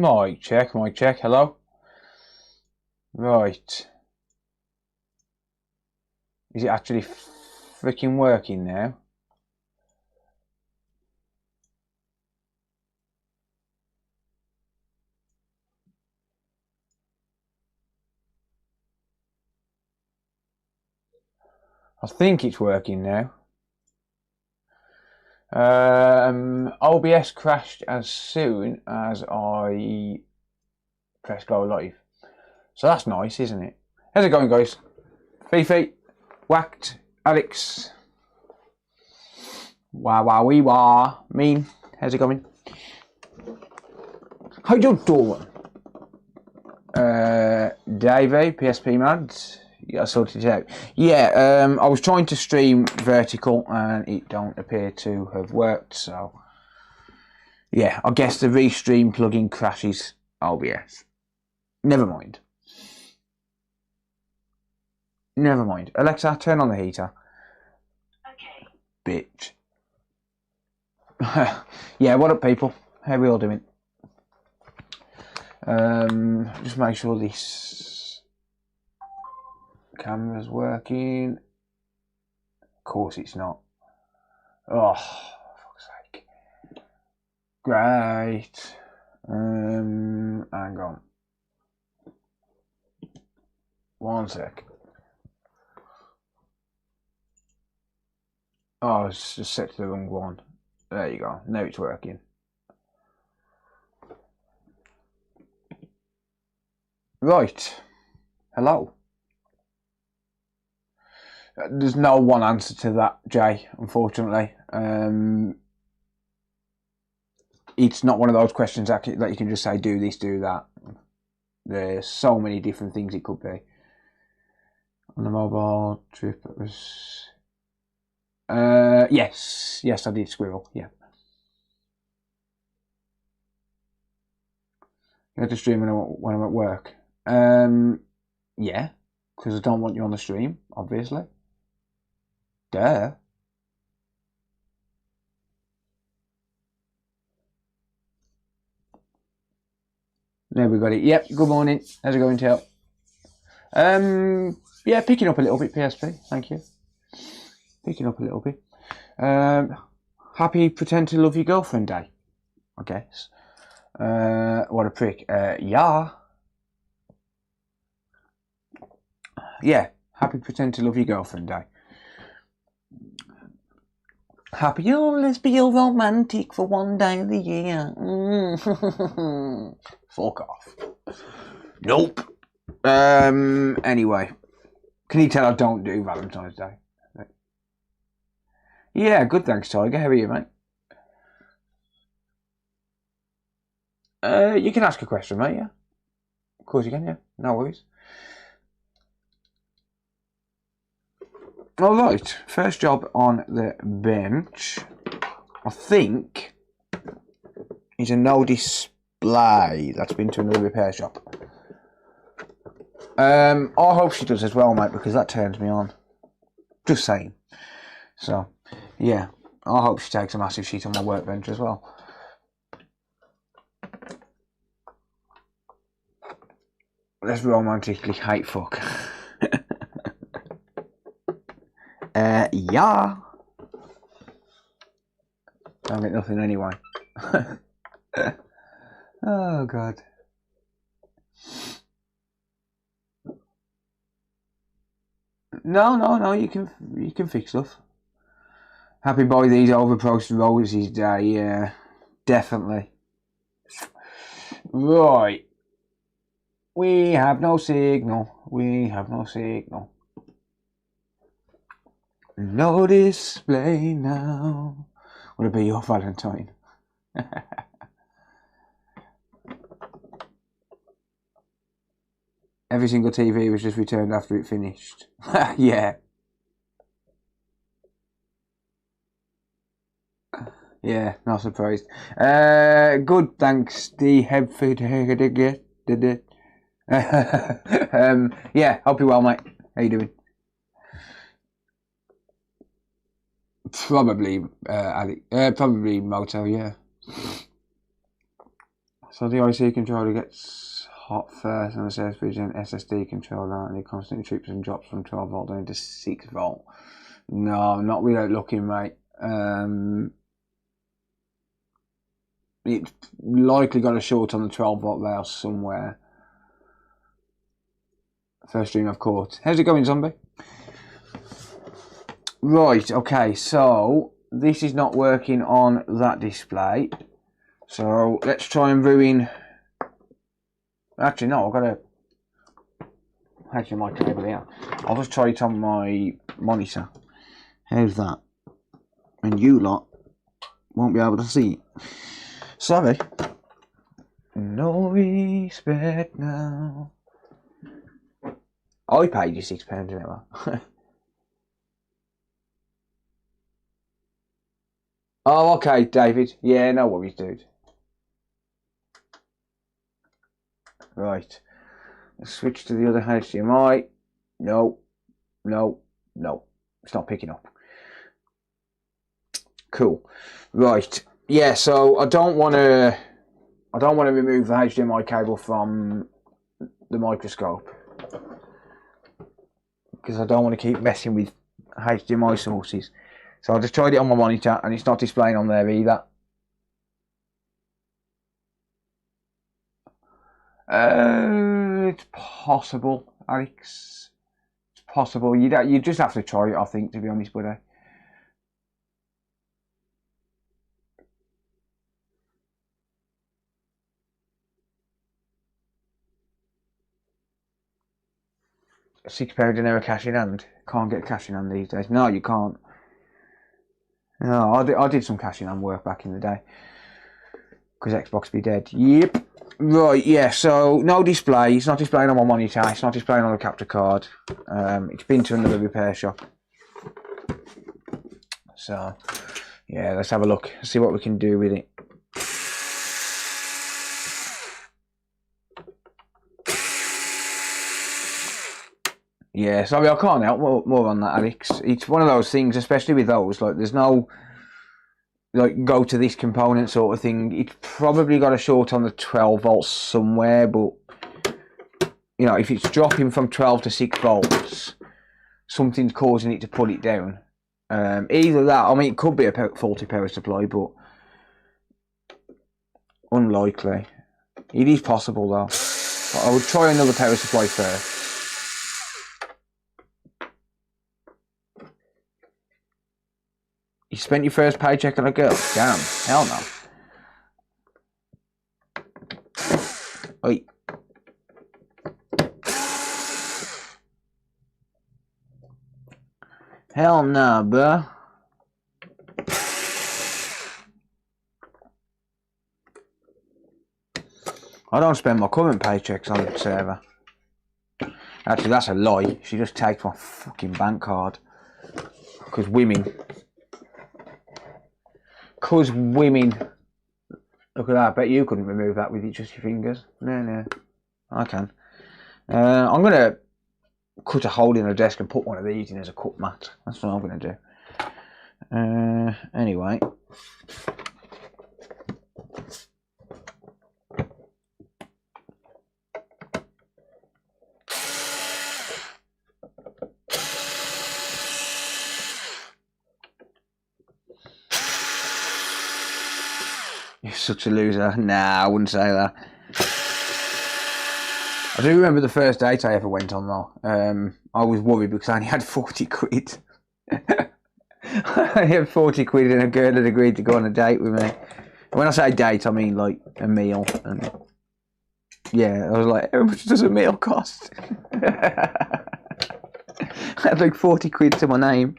Mic check, hello. Right. Is it actually freaking working now? I think it's working now. OBS crashed as soon as I pressed go live. So that's nice, isn't it? How's it going, guys? Fifi, Whacked, Alex. Wee wah. Mean, how's it going? How you doing? Davey, PSP Mads. Yeah, I sorted it out. Yeah, I was trying to stream vertical and it don't appear to have worked, so yeah, I guess the restream plugin crashes OBS. Never mind. Never mind. Alexa, turn on the heater. Okay. Bitch. Yeah, what up, people? How are we all doing? Just make sure this camera's working. Of course it's not. Oh, for fuck's sake. Great. Hang on. One sec. Oh, it's just set to the wrong one. There you go. Now it's working. Right. Hello. There's no one answer to that, Jay, unfortunately. It's not one of those questions that you can just say, do this, do that. There's so many different things it could be. On the mobile trip, it was... yes, I did squirrel, yeah. You have to stream when I'm at work. Yeah, because I don't want you on the stream, obviously. Duh. There we got it. Yep, good morning. How's it going, Tail? Yeah, picking up a little bit, PSP. Thank you. Picking up a little bit. Happy Pretend to Love Your Girlfriend Day, I guess. What a prick. Yeah. Yeah, happy Pretend to Love Your Girlfriend Day. Happy, oh, let's be all romantic for one day of the year. Fuck off. Nope. Anyway. Can you tell I don't do Valentine's Day? Yeah, good, thanks, Tiger. How are you, mate? You can ask a question, mate, yeah? Of course you can, yeah. No worries. Alright, first job on the bench, I think, is a no display that's been to another repair shop. I hope she does as well, mate, because that turns me on. Just saying. So, yeah, I hope she takes a massive sheet on my workbench as well. Let's romantically hate fuck. Yeah. I'll get nothing anyway. Oh god. No, you can fix stuff. Happy boy these overpriced roses day, yeah. Definitely. Right. We have no signal. No display now. Would it be your Valentine? Every single TV was just returned after it finished. Yeah. Yeah, not surprised. Good, thanks. The head food. Yeah, hope you're well, mate. How you doing? Probably, Ali. Probably Moto, yeah. So the IC controller gets hot first and the service bridge and SSD controller, and it constantly trips and drops from 12 volt down to 6 volt. No, not without looking, mate. It's likely got a short on the 12 volt rail somewhere. First stream I've caught. How's it going, zombie? Right, okay, so this is not working on that display. So let's try and ruin. Actually, no, I've got a HDMI cable here. I'll just try it on my monitor. How's that? And you lot won't be able to see it. Sorry. No respect now. I paid you £6 an hour. Oh, okay, David. Yeah, no worries, dude. Right. Let's switch to the other HDMI. No. It's not picking up. Cool. Right. Yeah, so I don't want to remove the HDMI cable from the microscope, because I don't want to keep messing with HDMI sources. So I just tried it on my monitor and it's not displaying on there either. It's possible, Alex. It's possible. You just have to try it, I think, to be honest, buddy. £6 an hour cash in hand. Can't get cash in hand these days. No, you can't. No, I did some cash in hand work back in the day, because Xbox be dead. Yep. Right, yeah, so no display. It's not displaying on my monitor. It's not displaying on the capture card. It's been to another repair shop. So, yeah, let's have a look. See what we can do with it. Yeah, sorry, I can't help more on that, Alex. It's one of those things, especially with those, like, there's no, like, go to this component sort of thing. It's probably got a short on the 12 volts somewhere, but, you know, if it's dropping from 12 to 6 volts, something's causing it to pull it down. Either that, I mean, it could be a faulty power supply, but unlikely. It is possible, though. But I would try another power supply first. You spent your first paycheck on a girl? Damn, hell no. Oi. Hell no, bruh. I don't spend my current paychecks on the server. Actually, that's a lie. She just takes my fucking bank card. Because women. Because women. Look at that. I bet you couldn't remove that with just your fingers. No. I can. I'm going to cut a hole in the desk and put one of these in as a cut mat. That's what I'm going to do. Anyway. You're such a loser. Nah, I wouldn't say that. I do remember the first date I ever went on though. I was worried because I only had 40 quid. I had 40 quid and a girl had agreed to go on a date with me. When I say date, I mean like a meal. And yeah, I was like, how much does a meal cost? I had like 40 quid to my name.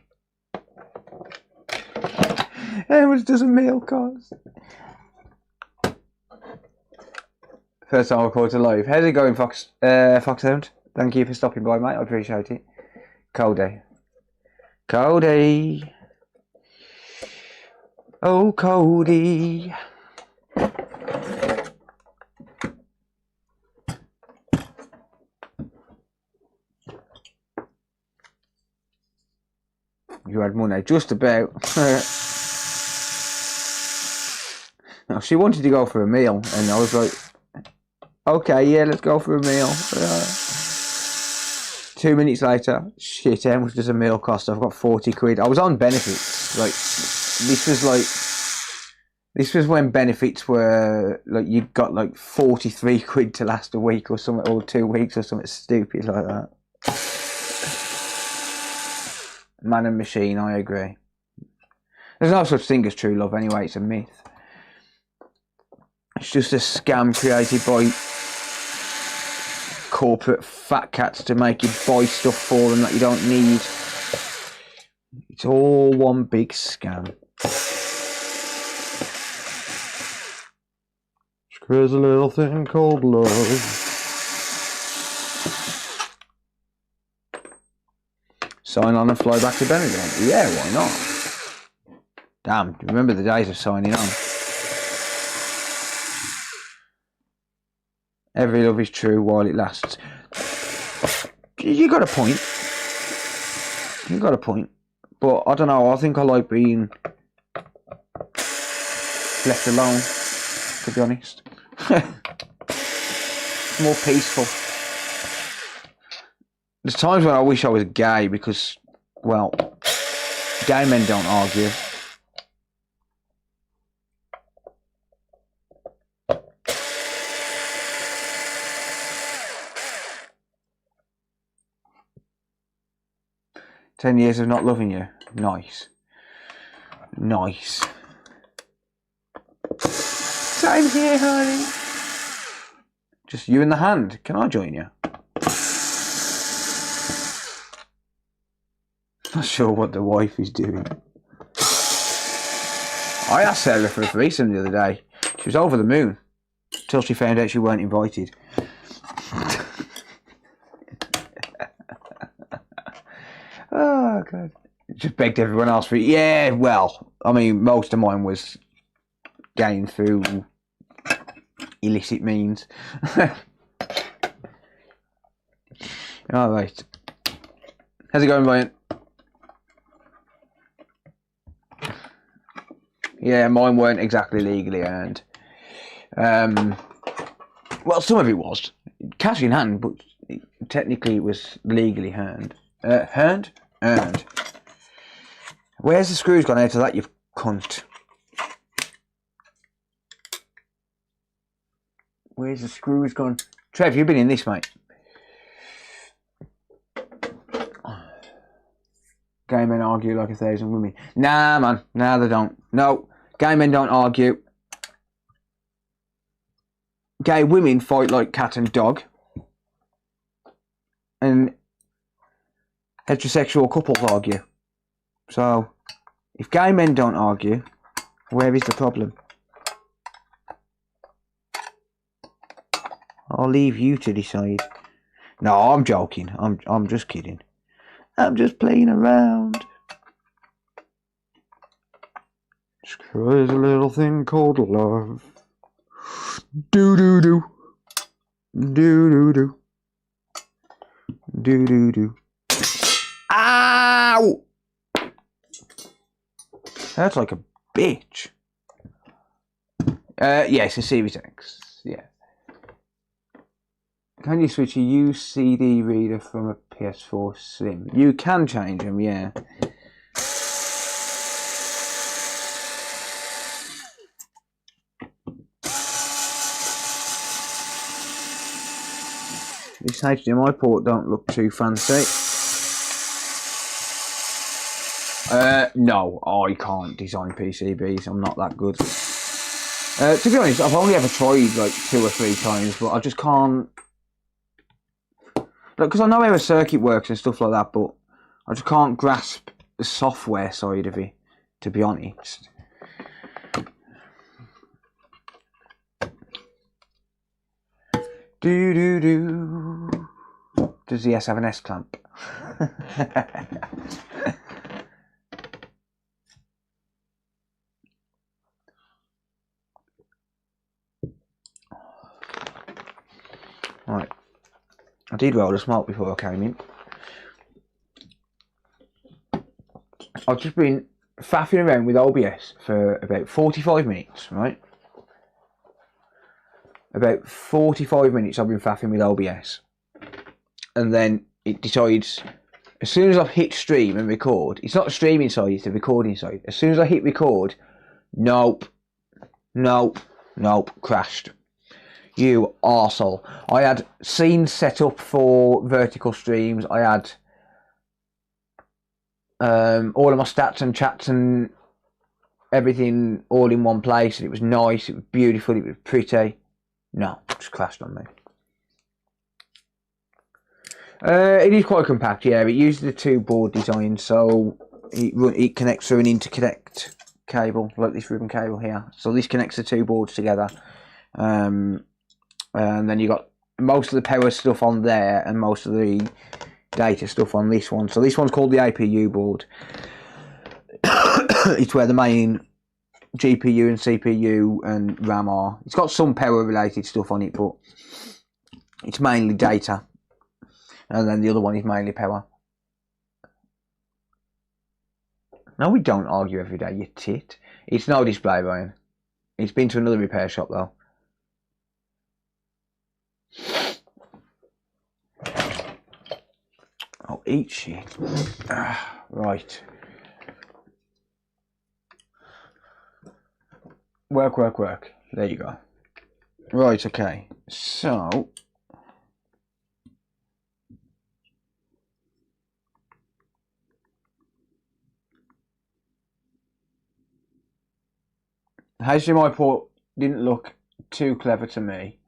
How much does a meal cost? First time I caught live. How's it going, Foxhound? Thank you for stopping by, mate. I appreciate it. Cody. Oh, Cody. You had money, just about. No, she wanted to go for a meal, and I was like, Okay, yeah, let's go for a meal. 2 minutes later, shit, how much does a meal cost? I've got 40 quid. I was on benefits. Like, this was when benefits were, like, you got like 43 quid to last a week or something, or 2 weeks or something stupid like that. Man and machine, I agree. There's no such thing as true love anyway, it's a myth. It's just a scam created by corporate fat cats to make you buy stuff for them that you don't need. It's all one big scam. There's a little thing called love. Sign on and fly back to Benidorm. Yeah, why not? Damn, remember the days of signing on. Every love is true while it lasts. You got a point. You got a point. But I don't know, I think I like being left alone, to be honest. More peaceful. There's times when I wish I was gay because, well, gay men don't argue. "10 years of not loving you." Nice. Nice. Same here, honey. Just you in the hand. Can I join you? Not sure what the wife is doing. I asked Sarah for a threesome the other day. She was over the moon. Till she found out she weren't invited. Oh, God. Just begged everyone else for it. Yeah, well, I mean, most of mine was gained through illicit means. Alright. How's it going, Ryan? Yeah, mine weren't exactly legally earned. Well, some of it was. Cash in hand, but technically it was legally earned. Earned? Where's the screws gone out of that, you cunt? Where's the screws gone? Trev, you've been in this, mate. Gay men argue like 1,000 women. Nah, man. Nah, they don't. No. Gay men don't argue. Gay women fight like cat and dog. And heterosexual couples argue. So, if gay men don't argue, where is the problem? I'll leave you to decide. No, I'm joking. I'm just kidding. I'm just playing around. There's a little thing called love. Do do do. Do do do. Do do do. Ow! That's like a bitch. Yes, a Series X. Yeah. Can you switch a UCD reader from a PS4 Slim? You can change them, yeah. This HDMI port don't look too fancy. No, I can't design PCBs. I'm not that good. To be honest, I've only ever tried like 2 or 3 times, but I just can't. Because I know how a circuit works and stuff like that, but I just can't grasp the software side of it, to be honest. Do do do. Does the S have an S clamp? Right. I did roll a smoke before I came in. I've just been faffing around with OBS for about 45 minutes, right? about 45 minutes I've been faffing with OBS, and then it decides, as soon as I've hit stream and record, it's not the streaming side, it's the recording side. As soon as I hit record, nope, crashed. You arsehole. I had scenes set up for vertical streams. I had all of my stats and chats and everything all in one place, and it was nice, it was beautiful, it was pretty. No, it just crashed on me. It is quite compact, yeah. It uses the 2-board design, so it connects through an interconnect cable, like this ribbon cable here. So this connects the 2 boards together, and then you got most of the power stuff on there and most of the data stuff on this one. So this one's called the APU board. It's where the main GPU and CPU and RAM are. It's got some power related stuff on it, but it's mainly data. And then the other one is mainly power. No, we don't argue every day, you tit. It's no display, Brian. It's been to another repair shop, though. Oh, eat shit. Right. Work. There you go. Right, okay. So... the HDMI port didn't look too clever to me.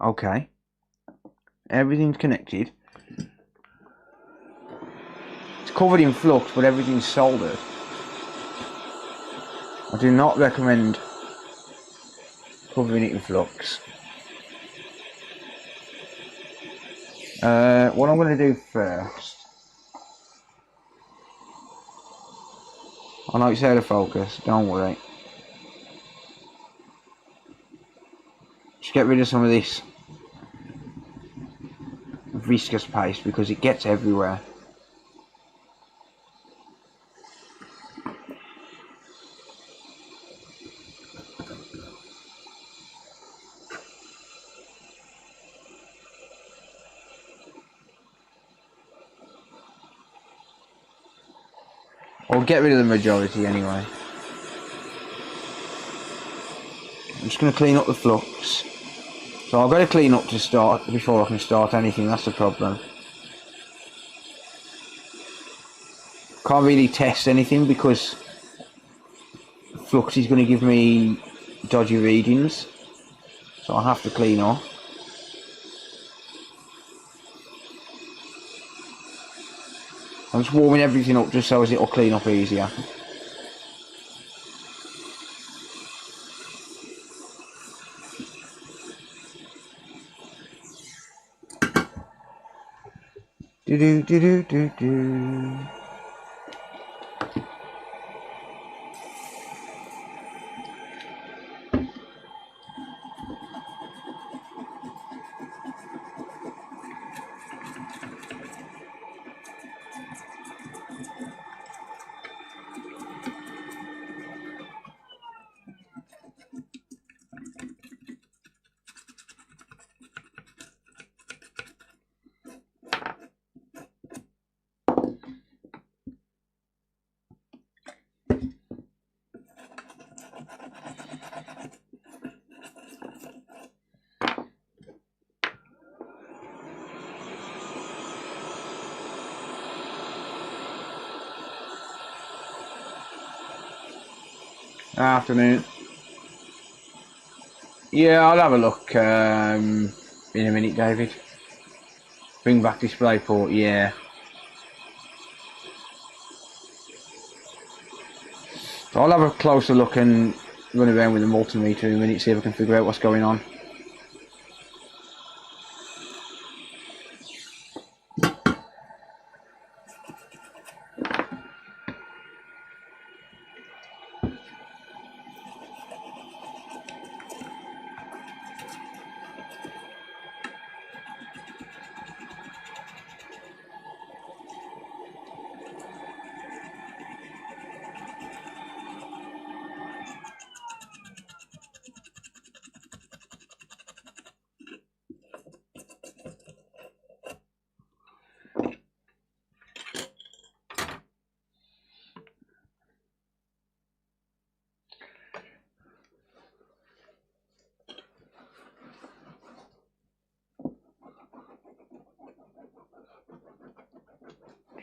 Okay, everything's connected. It's covered in flux, but everything's soldered. I do not recommend covering it in flux. What I'm going to do first, I know it's out of focus, don't worry. Just get rid of some of this viscous paste because it gets everywhere. Or get rid of the majority anyway. I'm just going to clean up the flux. So I've got to clean up to start before I can start anything, that's the problem. Can't really test anything because flux is going to give me dodgy readings. So I'll have to clean off. I'm just warming everything up just so as it'll clean up easier. Do. Afternoon. Yeah, I'll have a look in a minute, David. Bring back display port, yeah. So I'll have a closer look and run around with the multimeter in a minute, see if I can figure out what's going on.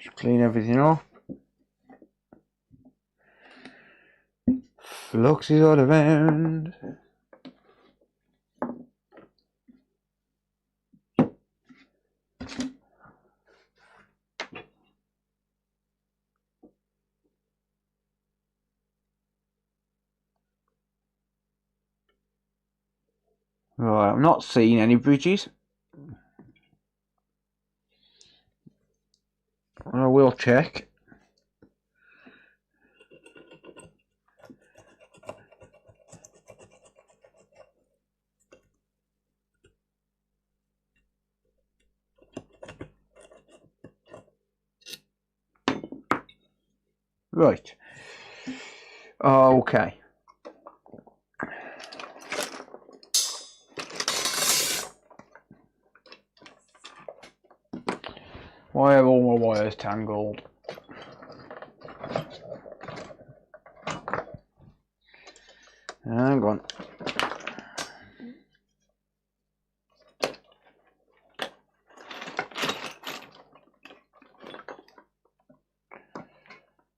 Just clean everything off. Flux is all around. Right, I'm not seeing any bridges. I will check. Right. Okay. Why are all my wires tangled? Hang on.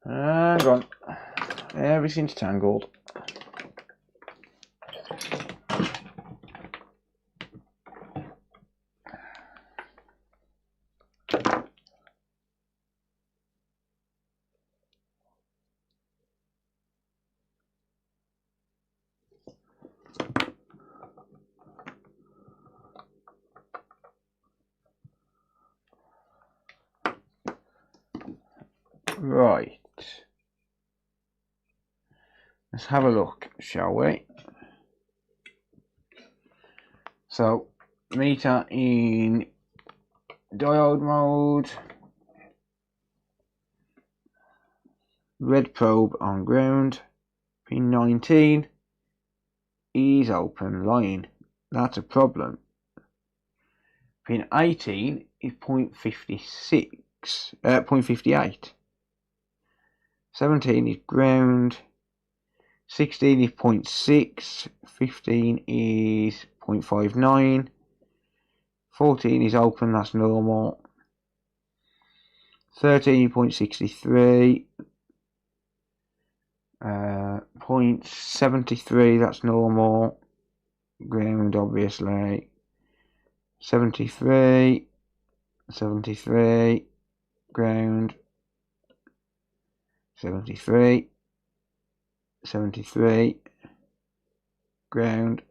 Hang on. Everything's tangled. Right. Let's have a look, shall we? So, meter in diode mode. Red probe on ground. Pin 19 is open line. That's a problem. Pin 18 is 0.58. 17 is ground. 16 is 0.6. 15 is 0.59. 14 is open, that's normal. 13 is 0.63. 0.73, that's normal. Ground, obviously. 73. 73. Ground. 73. 73. Ground.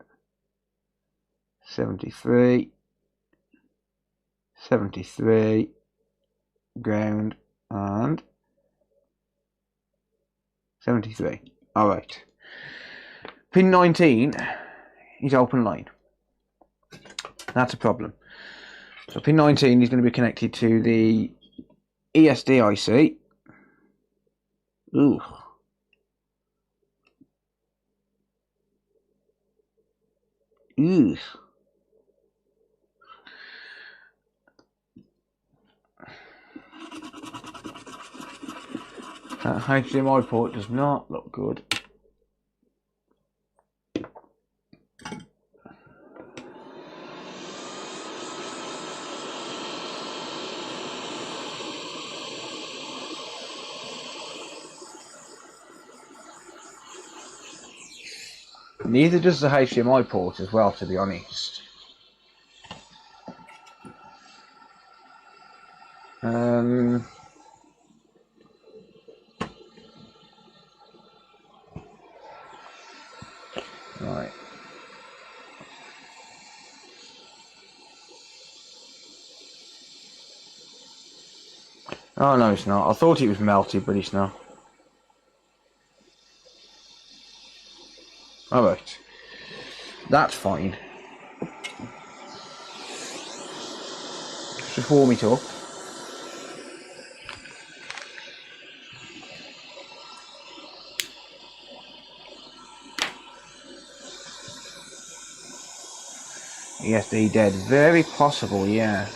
73. 73. Ground. And 73. Alright. Pin 19 is open line. That's a problem. So pin 19 is going to be connected to the ESD IC. Ooh. Ooh. That HDMI port does not look good. Neither does the HDMI port as well, to be honest. Right. Oh no, it's not. I thought it was melted, but it's not. Alright. That's fine. Just warm it up. ESD dead. Very possible, yeah.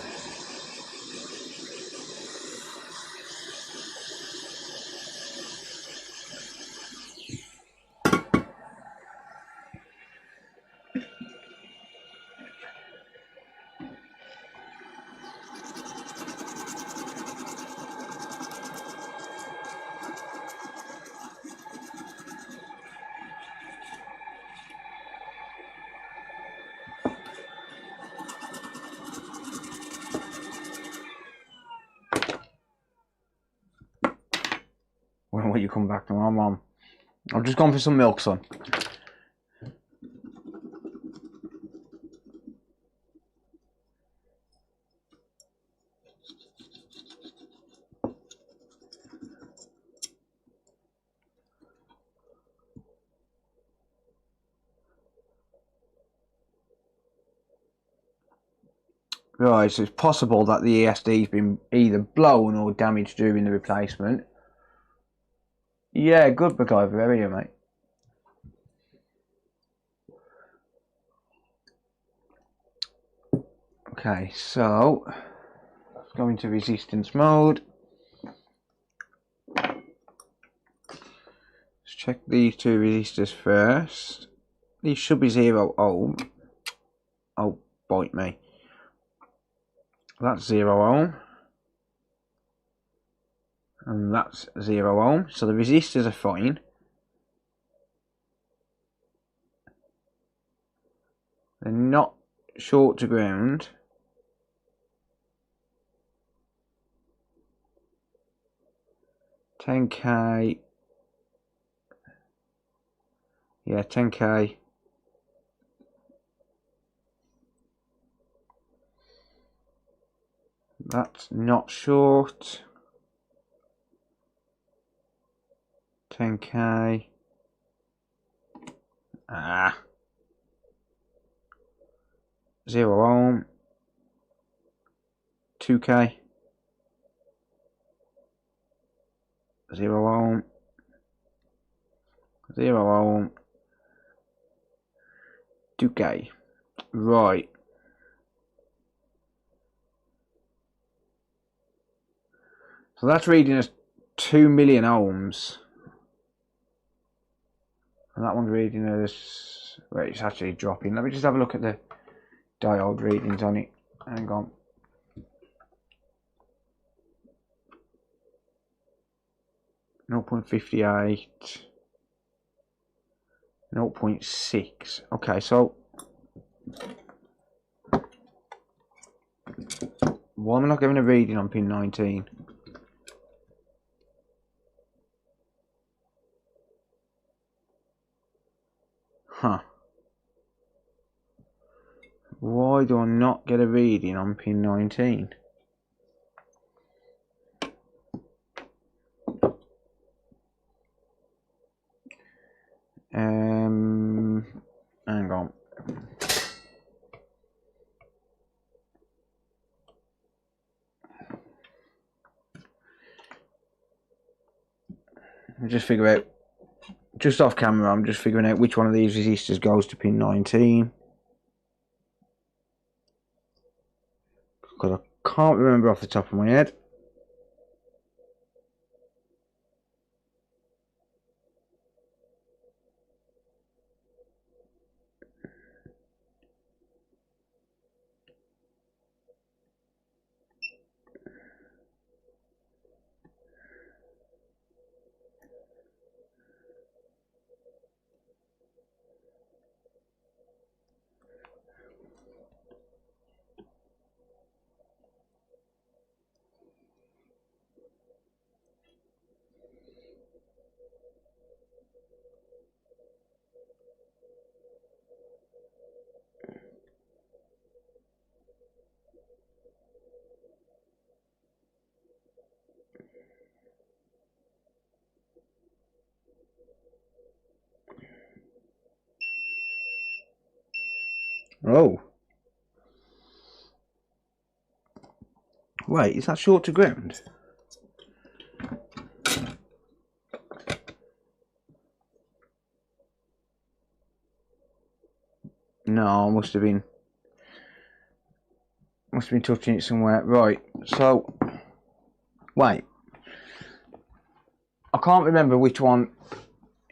When will you come back to my mum? I've just gone for some milk, son. Right, so it's possible that the ESD's been either blown or damaged during the replacement. Yeah, good MacGyver, how are you, mate? Okay, so let's go into resistance mode. Let's check these two resistors first. These should be 0 ohm. Oh, bite me. That's 0 ohm. And that's 0 ohm. So the resistors are fine. They're not short to ground. $10K. Yeah, $10K. That's not short. $10K. Ah. 0 ohm. $2K. 0 ohm. 0 ohm. $2K. Right. So that's reading as 2 million ohms. And that one's reading as... Wait, it's actually dropping. Let me just have a look at the diode readings on it. Hang on. .58. 0.6. Okay, so... why am I not giving a reading on pin 19? Huh. Why do I not get a reading on pin 19? Hang on. I'll just figure out, just off camera, I'm just figuring out which one of these resistors goes to pin 19. Because I can't remember off the top of my head. Oh. Wait, is that short to ground? No, must have been touching it somewhere. Right, so wait. I can't remember which one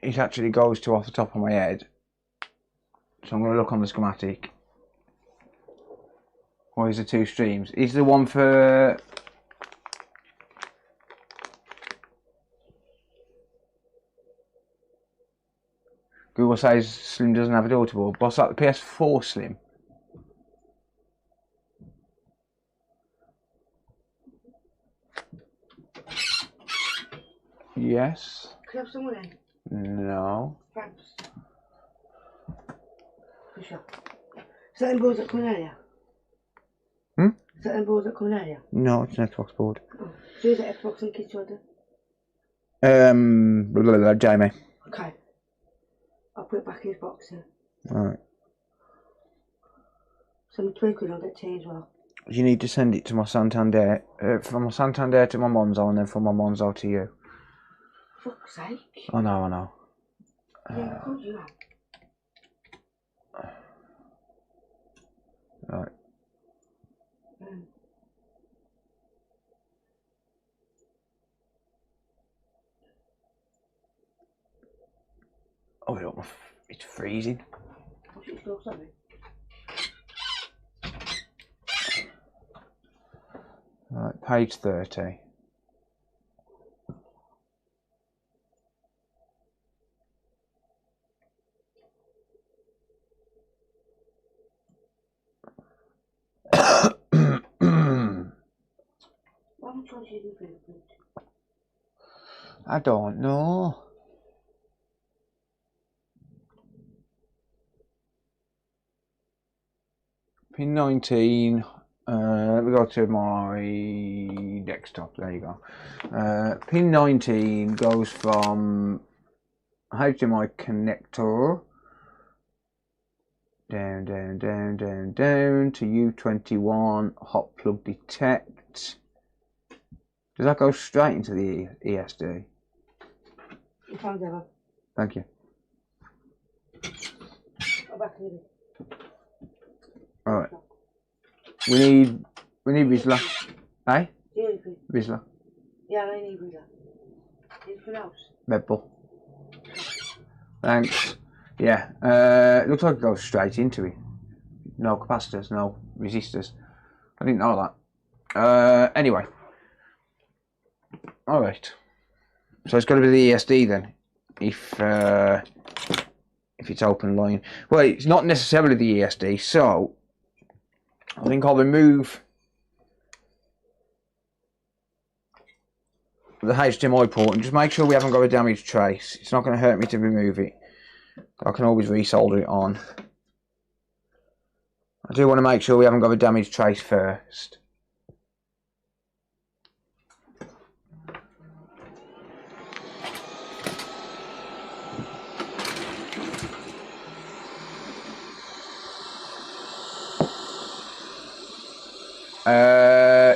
it actually goes to off the top of my head. So I'm going to look on the schematic. Or is there two streams? Is the one for... Google says Slim doesn't have a daughterboard. What's that, the PS4 Slim? Yes. Can I have some money? No. Thanks. For sure. Is that them balls that come in earlier? Hmm? Is that them balls that come in earlier? No, it's an Xbox board. Oh. So is it Xbox and kids order? Jamie. Okay. I'll put it back in his box here. Alright. Send me £20, I'll get tea as well. You need to send it to my Santander. From my Santander to my Monzo, and then from my Monzo to you. For fuck's sake. I know. Yeah, I told you that. Right. Oh, look, it's freezing. What's it still, sorry? Right, page 30. Why am I charging you for it? I don't know. Pin 19. Let me go to my desktop. There you go. Pin 19 goes from HDMI connector down to U21 hot plug detect. Does that go straight into the ESD? You found it, Thank you. I'll back in it. Alright. We need Rizla. Eh? Rizla. Yeah, I need Rizla. Anything else? Red Bull. Thanks. Yeah. Looks like it goes straight into it. No capacitors, no resistors. I didn't know that. Anyway. Alright. So it's got to be the ESD then. If it's open line. Well, it's not necessarily the ESD, so I think I'll remove the HDMI port and just make sure we haven't got a damaged trace. It's not going to hurt me to remove it. I can always resolder it on. I do want to make sure we haven't got a damaged trace first.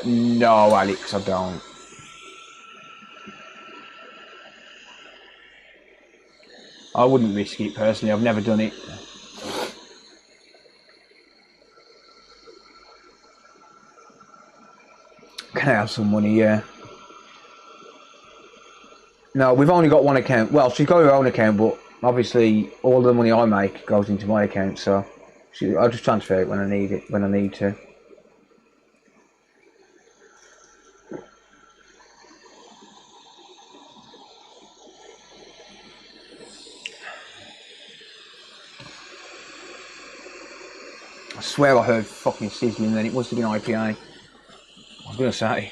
No, Alex, I don't. I wouldn't risk it personally. I've never done it. Can I have some money? Yeah. No, we've only got one account. Well, she's got her own account, but obviously all the money I make goes into my account, so I'll just transfer it when I need it, when I need to. I swear I heard fucking sizzling then. It must have been IPA. I was going to say.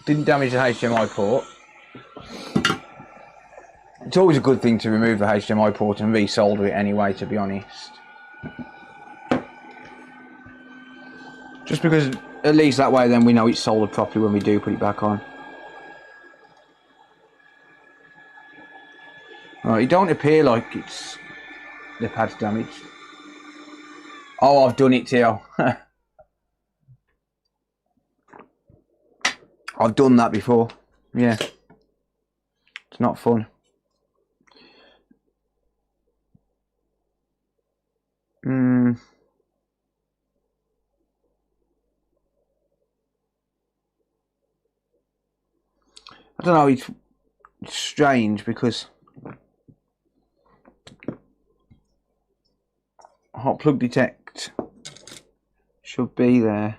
Didn't damage the HDMI port. It's always a good thing to remove the HDMI port and resolder it anyway, to be honest. Just because at least that way then we know it's soldered properly when we do put it back on. Right, it don't appear like it's the pad's damaged. Oh, I've done it, Theo. I've done that before. Yeah. It's not fun. I don't know, it's strange because hot plug detect should be there.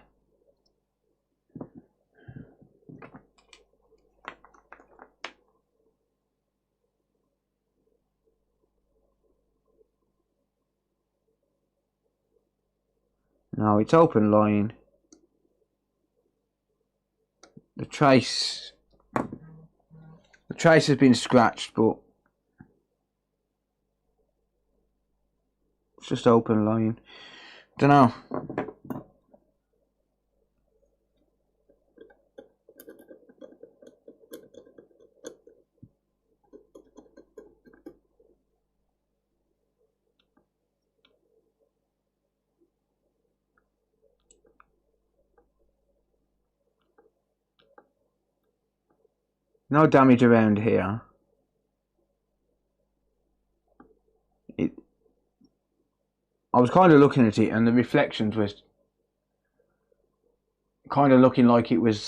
No, it's open line. The trace has been scratched, but it's just open line. Don't know. No damage around here. I was kind of looking at it and the reflections was kind of looking like it was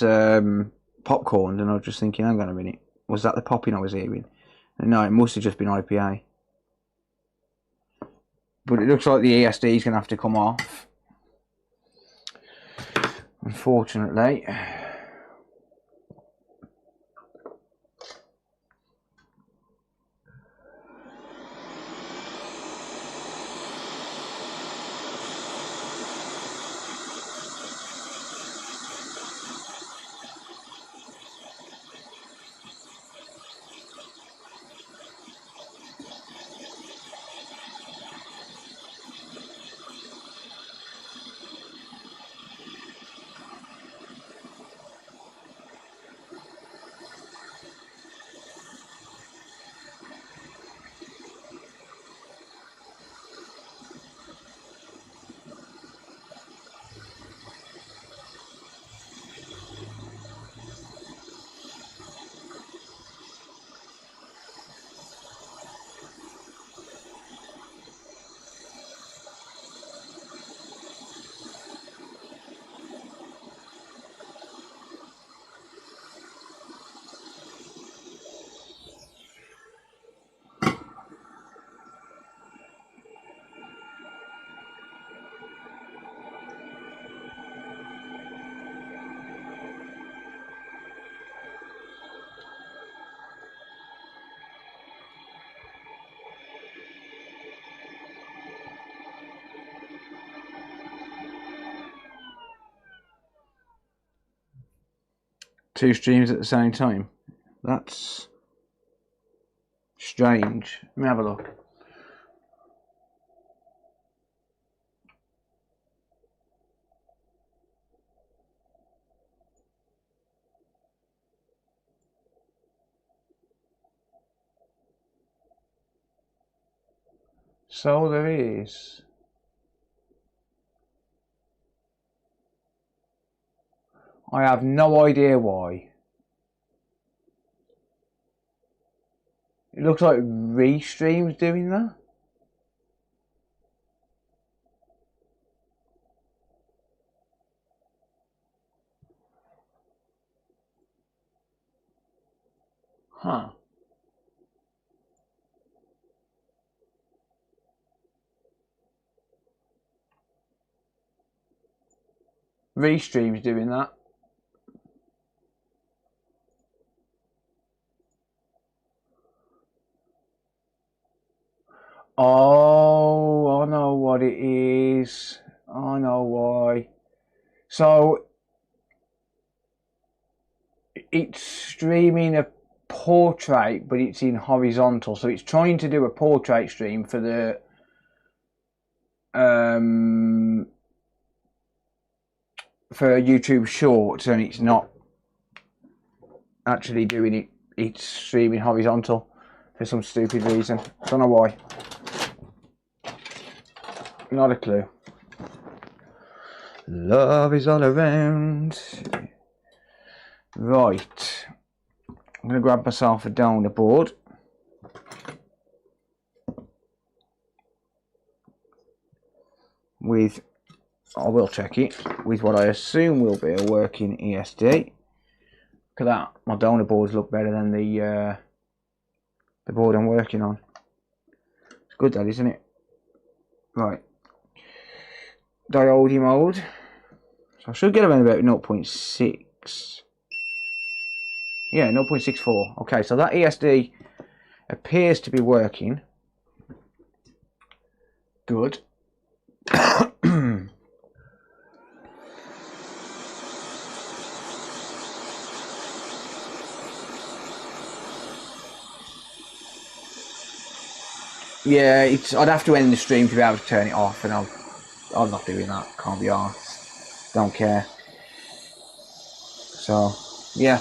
popcorn, and I was just thinking, hang on a minute, was that the popping I was hearing? And no, it must have just been IPA. But it looks like the ESD is going to have to come off, unfortunately. Two streams at the same time. That's strange. Let me have a look. So there is. I have no idea why. It looks like Restream's doing that. Huh. Restream's doing that. Oh, I know what it is. I know why. So it's streaming a portrait, but it's in horizontal, so it's trying to do a portrait stream for the for YouTube Shorts, and it's not actually doing it. It's streaming horizontal for some stupid reason. Don't know why. Not a clue. Love is all around. Right. I'm going to grab myself a donor board. With, I will check it, with what I assume will be a working ESD. Look at that. My donor boards look better than the board I'm working on. It's good, that, isn't it? Right. Diode mode. So I should get around about 0.6. Yeah, 0.64. Okay, so that ESD appears to be working. Good. Yeah, I'd have to end the stream to be able to turn it off, and I'm not doing that. Can't be arsed. Don't care. So, yeah.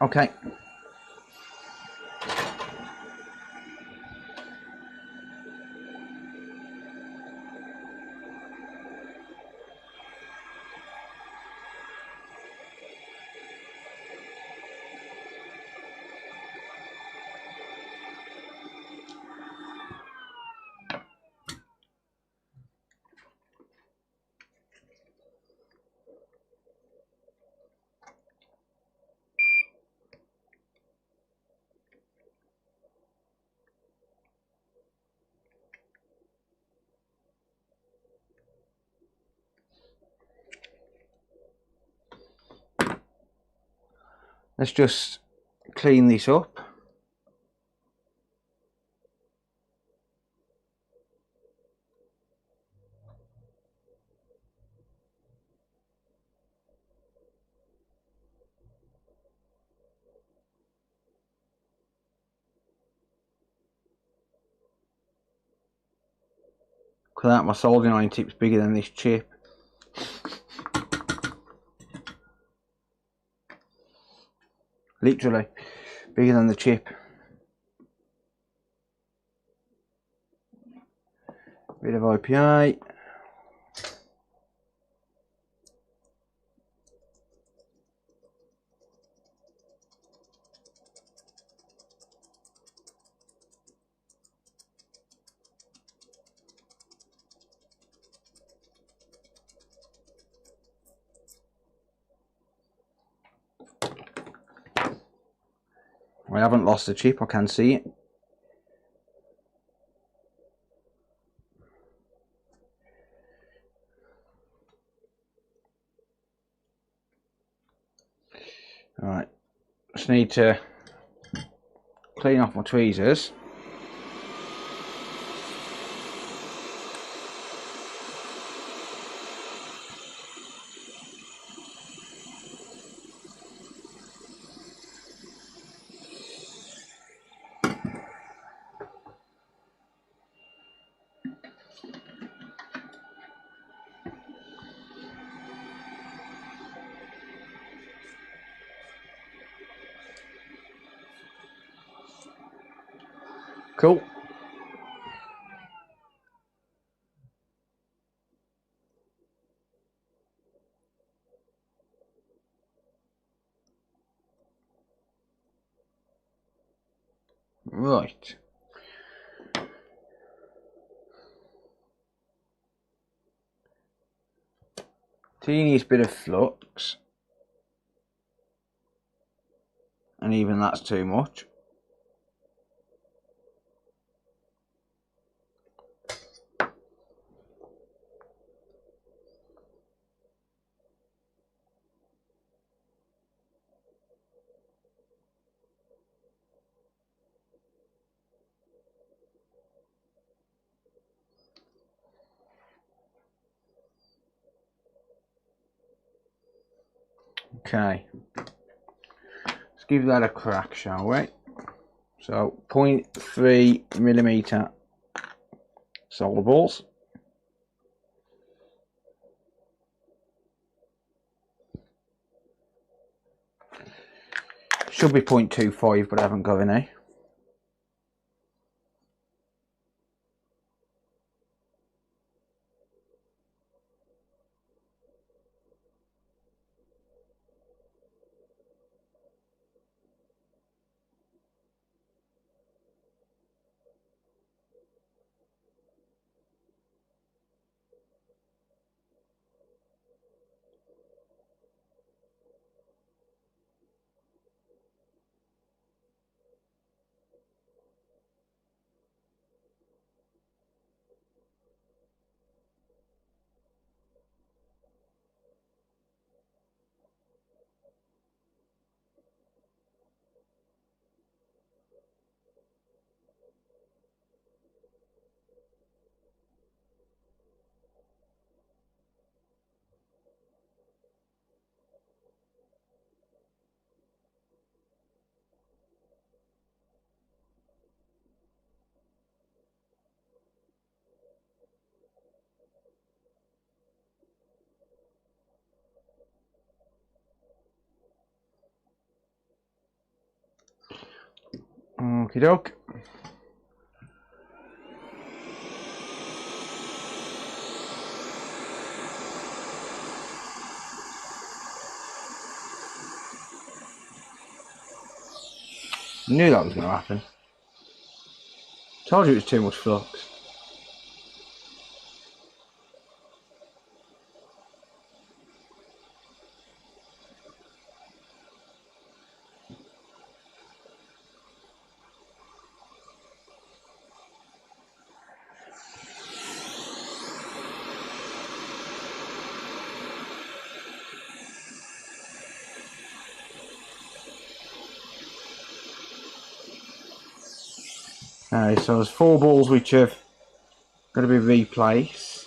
Okay. Let's just clean this up. Look at that, my soldering iron tip's bigger than this chip. Literally, bigger than the chip. Bit of IPA. I haven't lost the chip, I can see it. Alright, just need to clean off my tweezers. Cool. Right. Teeniest bit of flux. And even that's too much. Okay. Let's give that a crack, shall we? So 0.3mm solder balls. Should be 0.25, but I haven't got any. Okie doke. Knew that was going to happen. Told you it was too much flux. Okay, so there's 4 balls which have got to be replaced.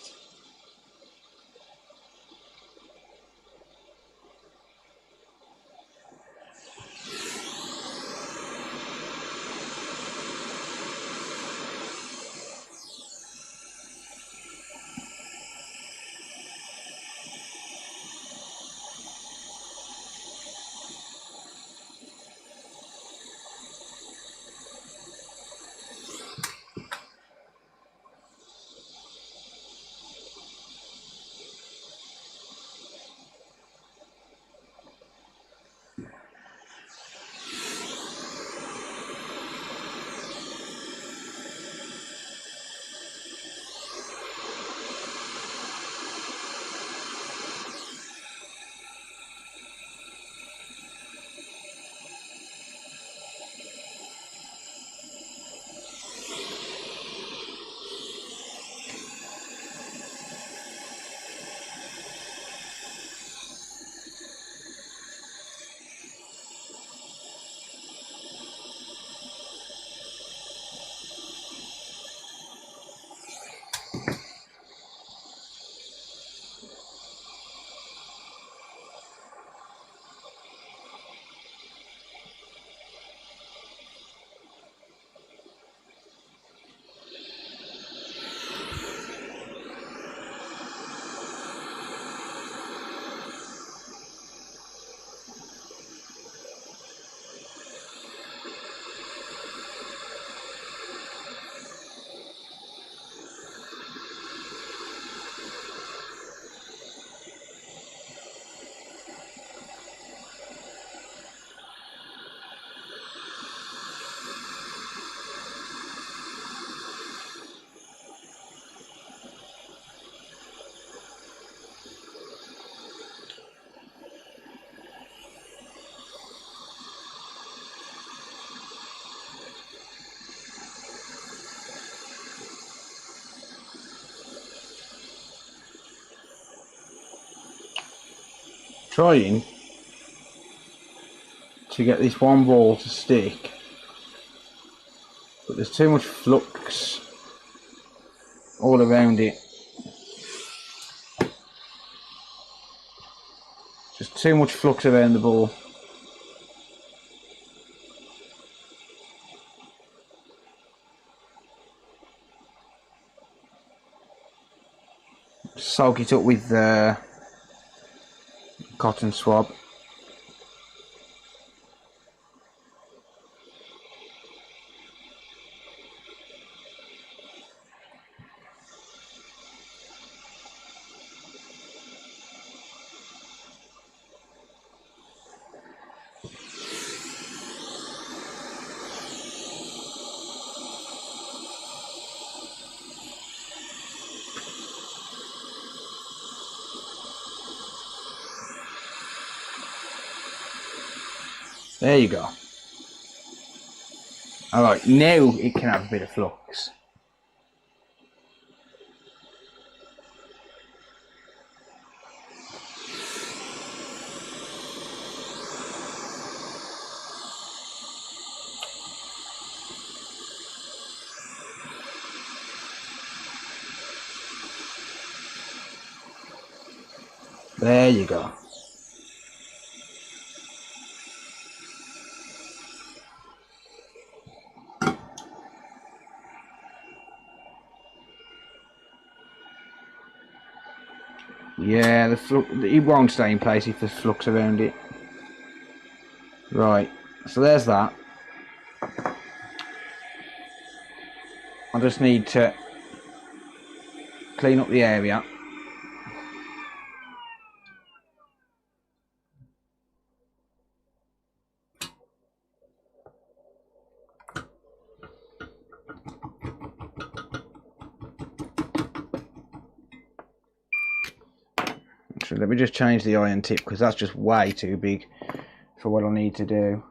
trying to get this one ball to stick, but there's too much flux all around it. Just too much flux around the ball. Soak it up with cotton swab. There you go. Alright, now it can have a bit of flux. There you go. Yeah, it won't stay in place if there's flux around it. Right, so there's that. I just need to clean up the area. So let me just change the iron tip because that's just way too big for what I need to do.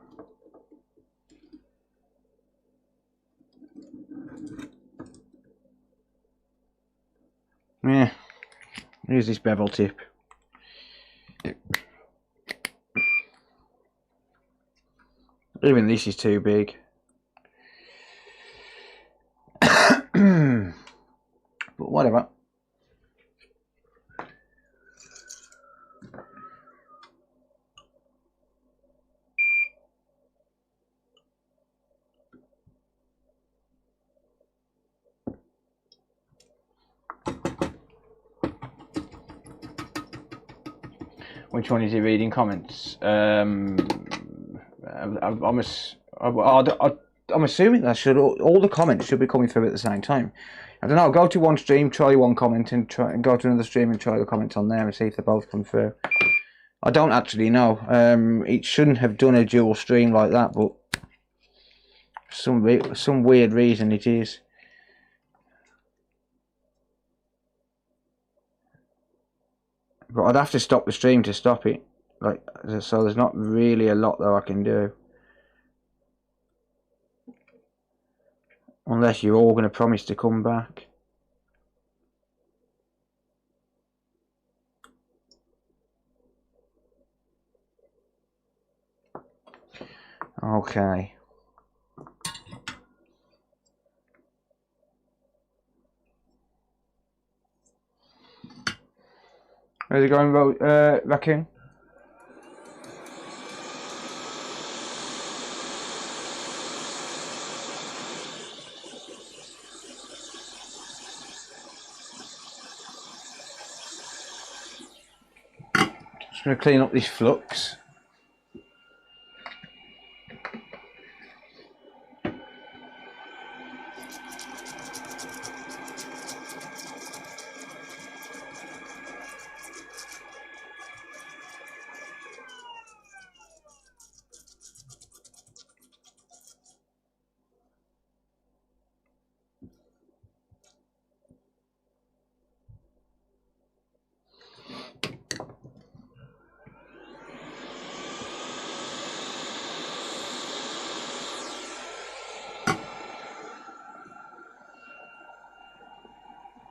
Yeah, here's this bevel tip. Even this is too big. But whatever. Which one is he reading comments? I'm assuming that all the comments should be coming through at the same time. I don't know. Go to one stream, try one comment, and go to another stream and try the comments on there and see if they both come through. I don't actually know. It shouldn't have done a dual stream like that, but for some weird reason it is. But I'd have to stop the stream to stop it. So there's not really a lot that I can do. Unless you're all going to promise to come back. Okay. Where's it going, Raccoon? Just going to clean up this flux.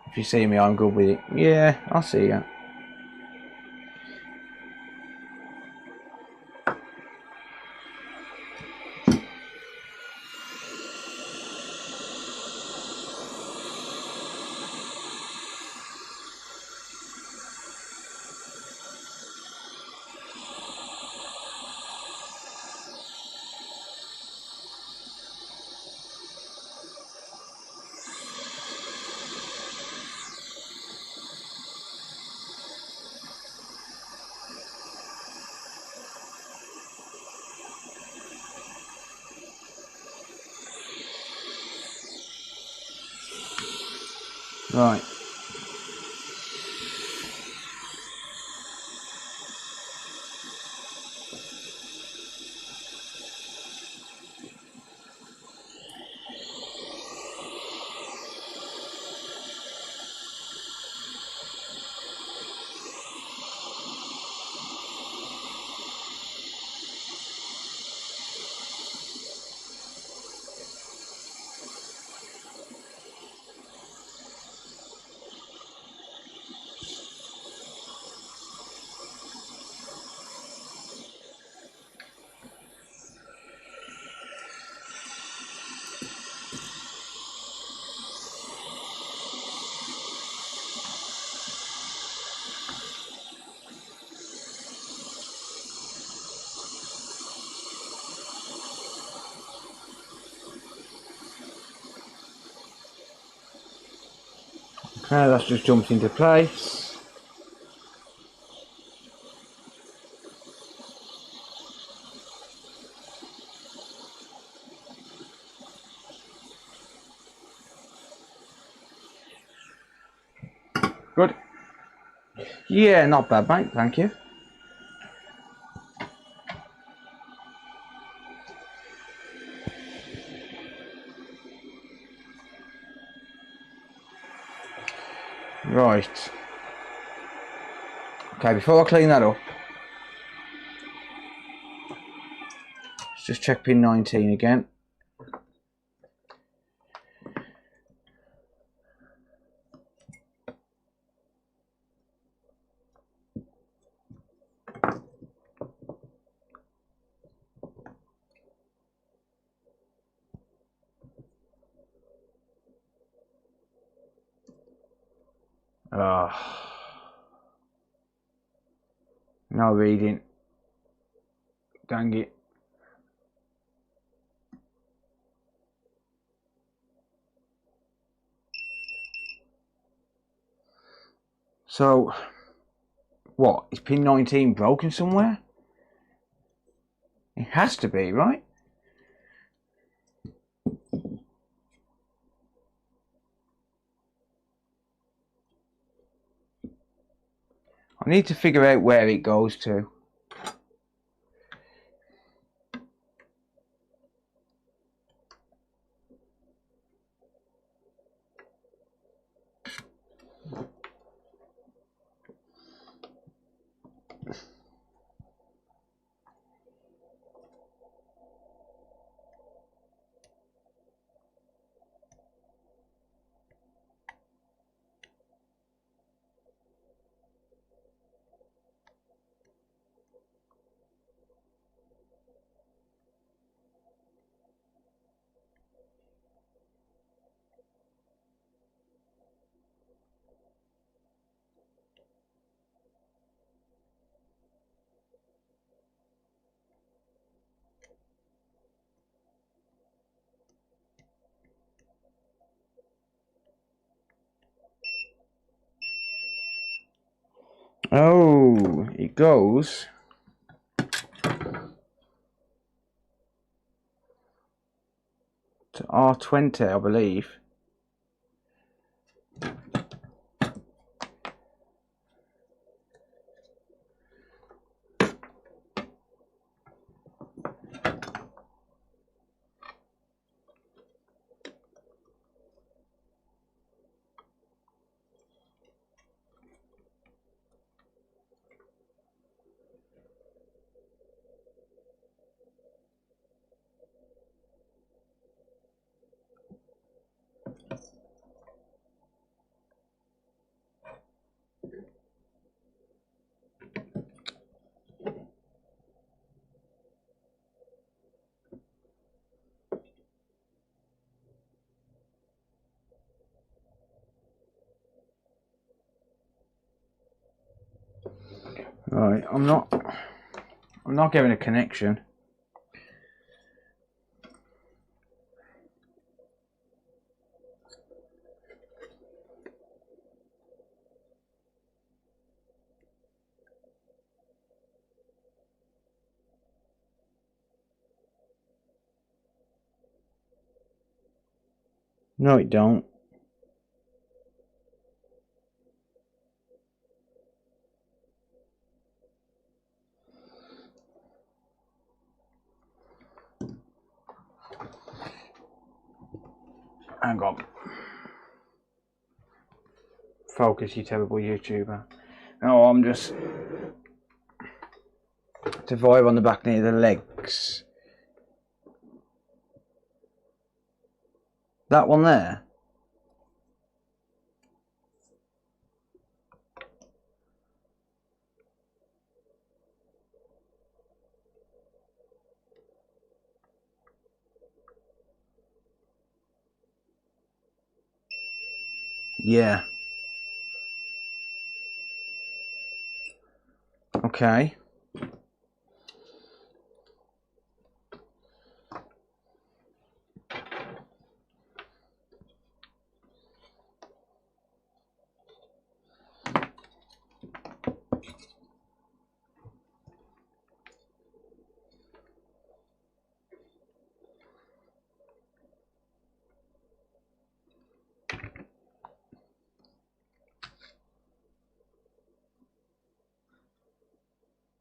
If you see me, I'm good with it. Yeah, I'll see you. Right. Okay, that's just jumped into place. Good. Yeah, not bad, mate. Thank you. Right. Okay, before I clean that up, let's just check pin 19 again. No reading. Dang it. So, what? Is pin 19 broken somewhere? It has to be, right? I need to figure out where it goes to. Oh, it goes to R20, I believe. Right, I'm not getting a connection. No, it don't. Hang on. Focus, you terrible YouTuber. No, I'm just to vibe on the back near the legs. That one there. Yeah. Okay.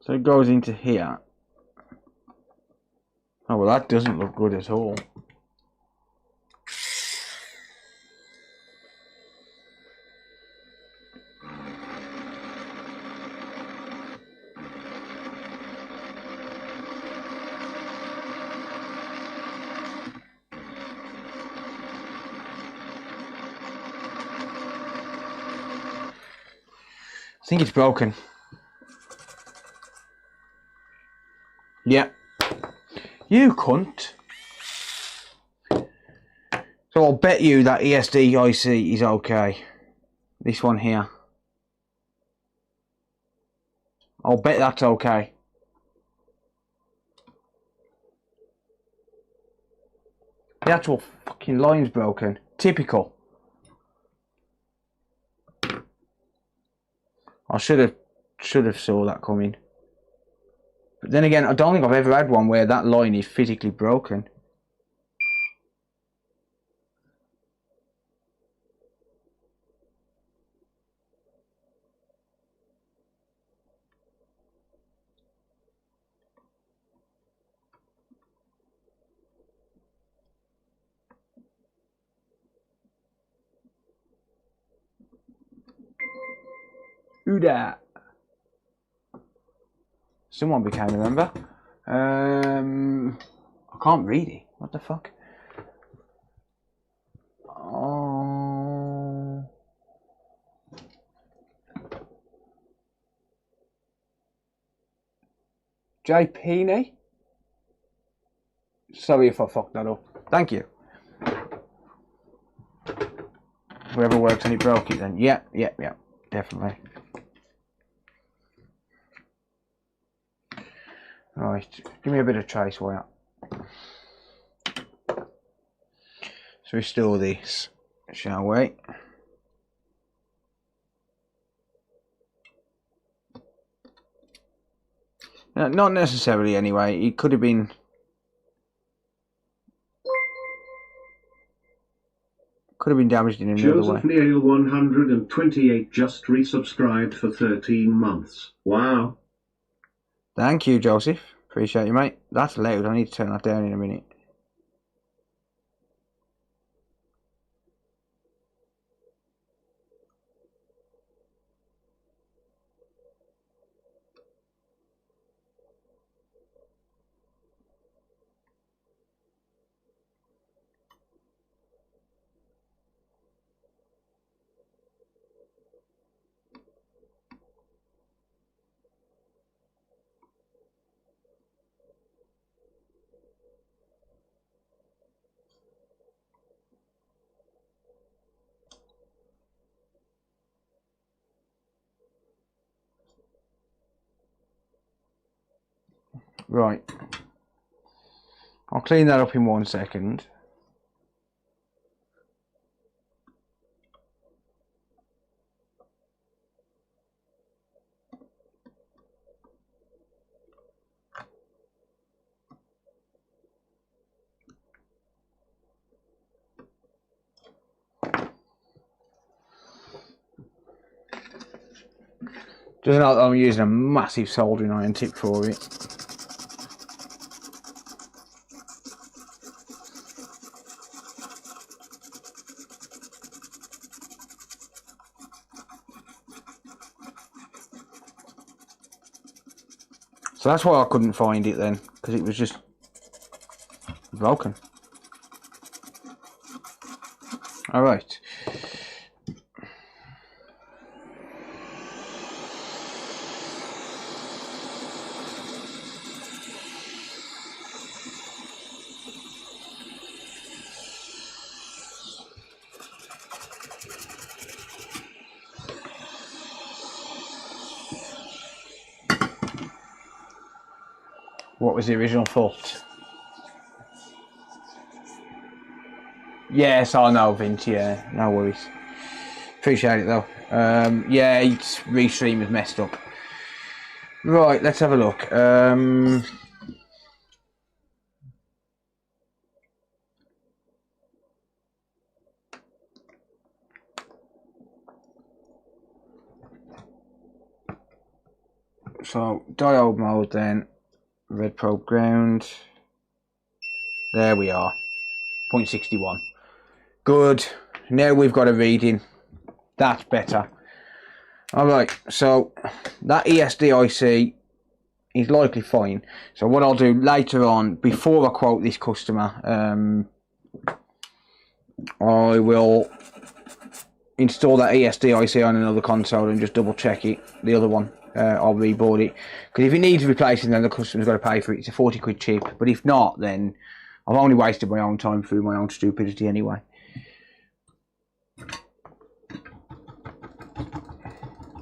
So it goes into here. Oh well, that doesn't look good at all. I think it's broken. Yeah. You cunt. So I'll bet you that ESD IC is okay. This one here. I'll bet that's okay. The actual fucking line's broken. Typical. I should have saw that coming. But then again, I don't think I've ever had one where that line is physically broken. Who dat? Someone became a member. I can't read it. What the fuck? Oh. JP. Sorry if I fucked that up. Thank you. Whoever works on it broke it then. Yeah, definitely. Right, give me a bit of trace wire. So restore this, shall we? No, not necessarily anyway. It could have been. Could have been damaged in another way. Joseph Neal 128 just resubscribed for 13 months. Wow. Thank you, Joseph. Appreciate you, mate. That's loud. I need to turn that down in a minute. Right. I'll clean that up in 1 second. Just know that I'm using a massive soldering iron tip for it. So that's why I couldn't find it then, because it was just broken. Alright. What was the original fault? Yes, I know, Vince, yeah, no worries. Appreciate it though. Yeah, its restream was messed up. Right, let's have a look. So, diode mode then, red probe ground. There we are, 0.61. Good, now we've got a reading. That's better. Alright, so that ESD IC is likely fine. So what I'll do later on, before I quote this customer, I will install that ESD IC on another console and just double check it. The other one, I'll reboard it. Because if it needs replacing, then the customer's got to pay for it. It's a 40 quid chip. But if not, then I've only wasted my own time through my own stupidity anyway.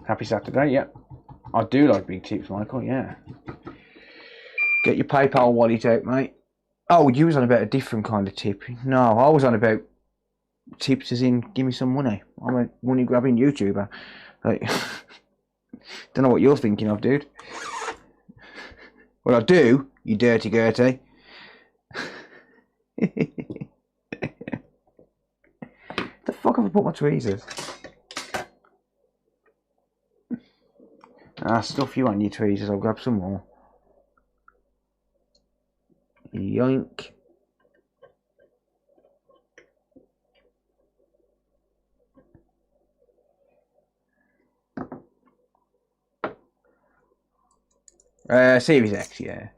Happy Saturday, yeah. I do like big tips, Michael, yeah. Get your PayPal wallet out, mate. Oh, you was on about a different kind of tip. No, I was on about tips as in, give me some money. I'm a money grabbing YouTuber. Like, don't know what you're thinking of, dude. Well, I do, you dirty Gertie. The fuck have I put my tweezers? Ah, stuff you on your tweezers, I'll grab some more. Yoink. Series X, yeah.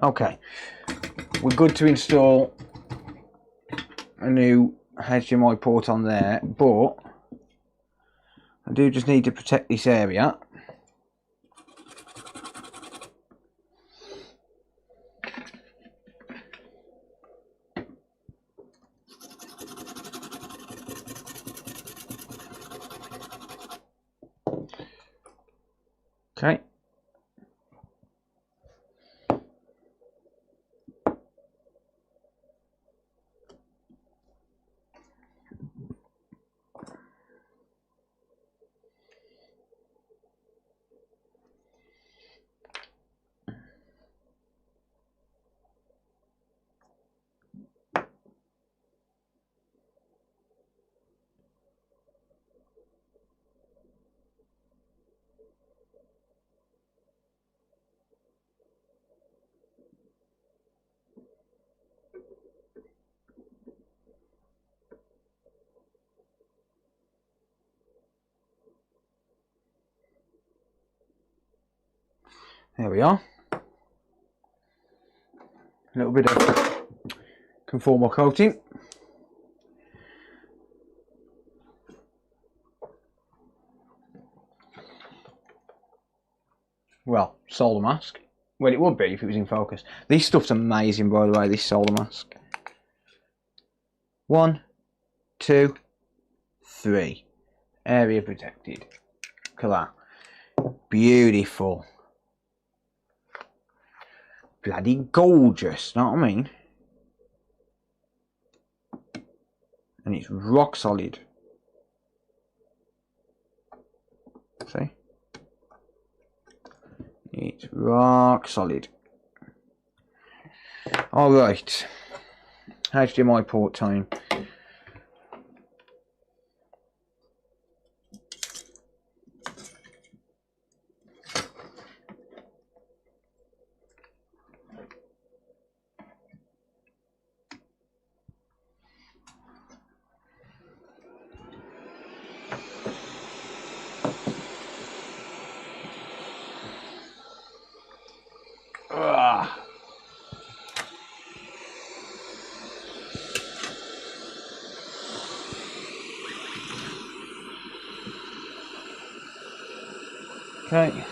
Okay, we're good to install a new HDMI port on there, but I do just need to protect this area. Okay. There we are. A little bit of conformal coating. Well, solder mask. Well, it would be if it was in focus. This stuff's amazing, by the way, this solder mask. 1, 2, 3. Area protected. Look at that. Beautiful. Bloody gorgeous, know what I mean? And it's rock solid. See? It's rock solid. Alright. HDMI port time. Okay.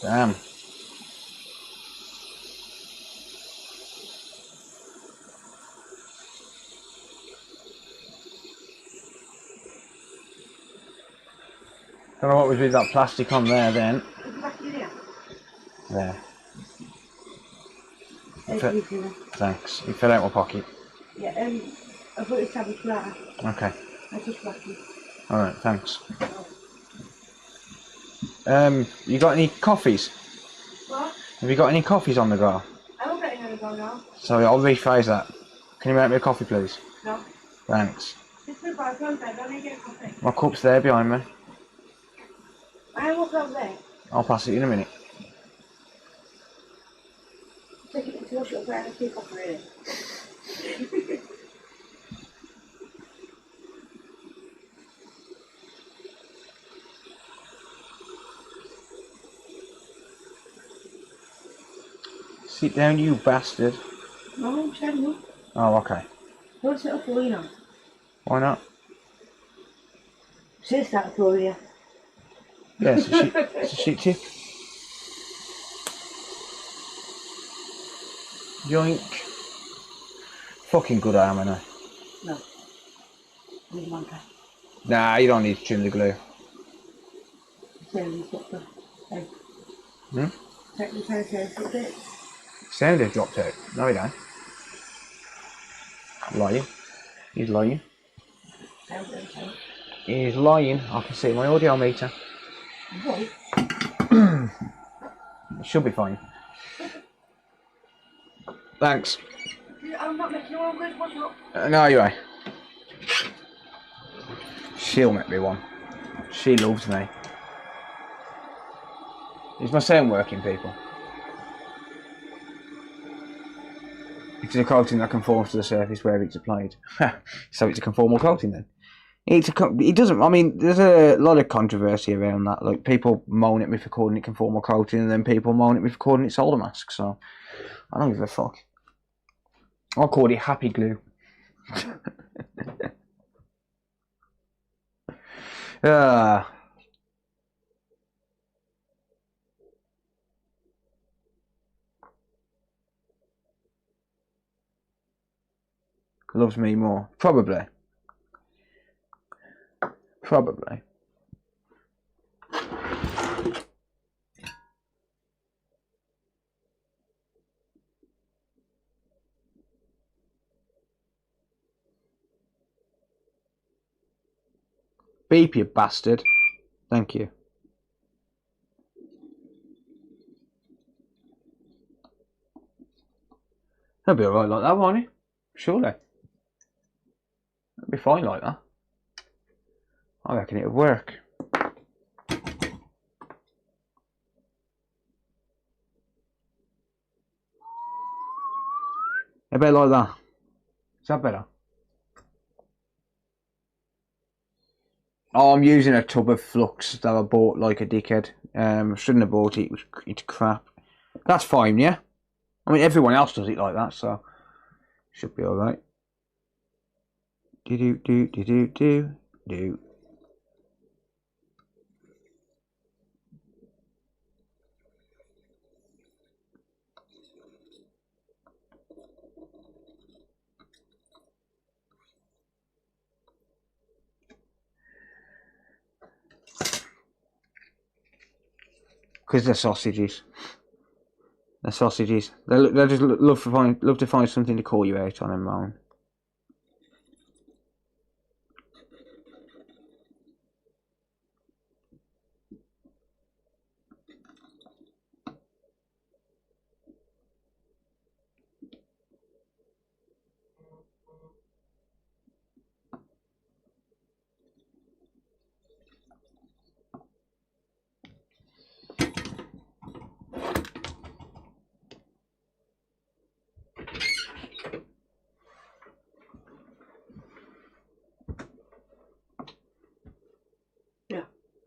Damn. Don't know what was with that plastic on there then. There. Thanks. It fell out my pocket. Yeah, I put it tablet flat. Okay. I just whacked it. Alright, thanks. You got any coffees? What? Have you got any coffees on the go? I don't get any on the go now. Sorry, I'll rephrase that. Can you make me a coffee, please? No. Thanks. It's the bathroom bed, don't need to get a coffee. My cup's there behind me. I walk over there. I'll pass it in a minute. Take it to wash it up there and keep off really. Sit down, you bastard. No, I'm standing up. Oh, okay. Don't sit up for you know. Why not? Sit that for you. Yeah, it's a shit tip. Yoink. Fucking good arm, ain't I? No. Need manka. Nah, you don't need to trim the glue. Sandy's got the egg. Hmm? Take the sanitizer a bit. Sandy dropped out. No, he don't. Lying. He's lying. He's lying. I can see my audio meter. What? It should be fine. Thanks. I'm not making one good, what's up? No, you're right. She'll make me one. She loves me. Is my sound working, people? It's a coating that conforms to the surface where it's applied. So it's a conformal coating then. It doesn't. I mean, there's a lot of controversy around that. Like people moan at me for calling it conformal coating, and then people moan at me for calling it solder mask. So I don't give a fuck. I'll call it happy glue. Loves me more. Probably. Probably. Beep, you bastard. Thank you. That'll be alright like that, won't it? Surely. It'll be fine like that. I reckon it'll work. A bit like that. Is that better? Oh, I'm using a tub of flux that I bought like a dickhead. Shouldn't have bought it. It's crap. That's fine, yeah? I mean, everyone else does it like that, so should be alright. Do. Because they're sausages. They're sausages. They just love to find something to call you out on and moan.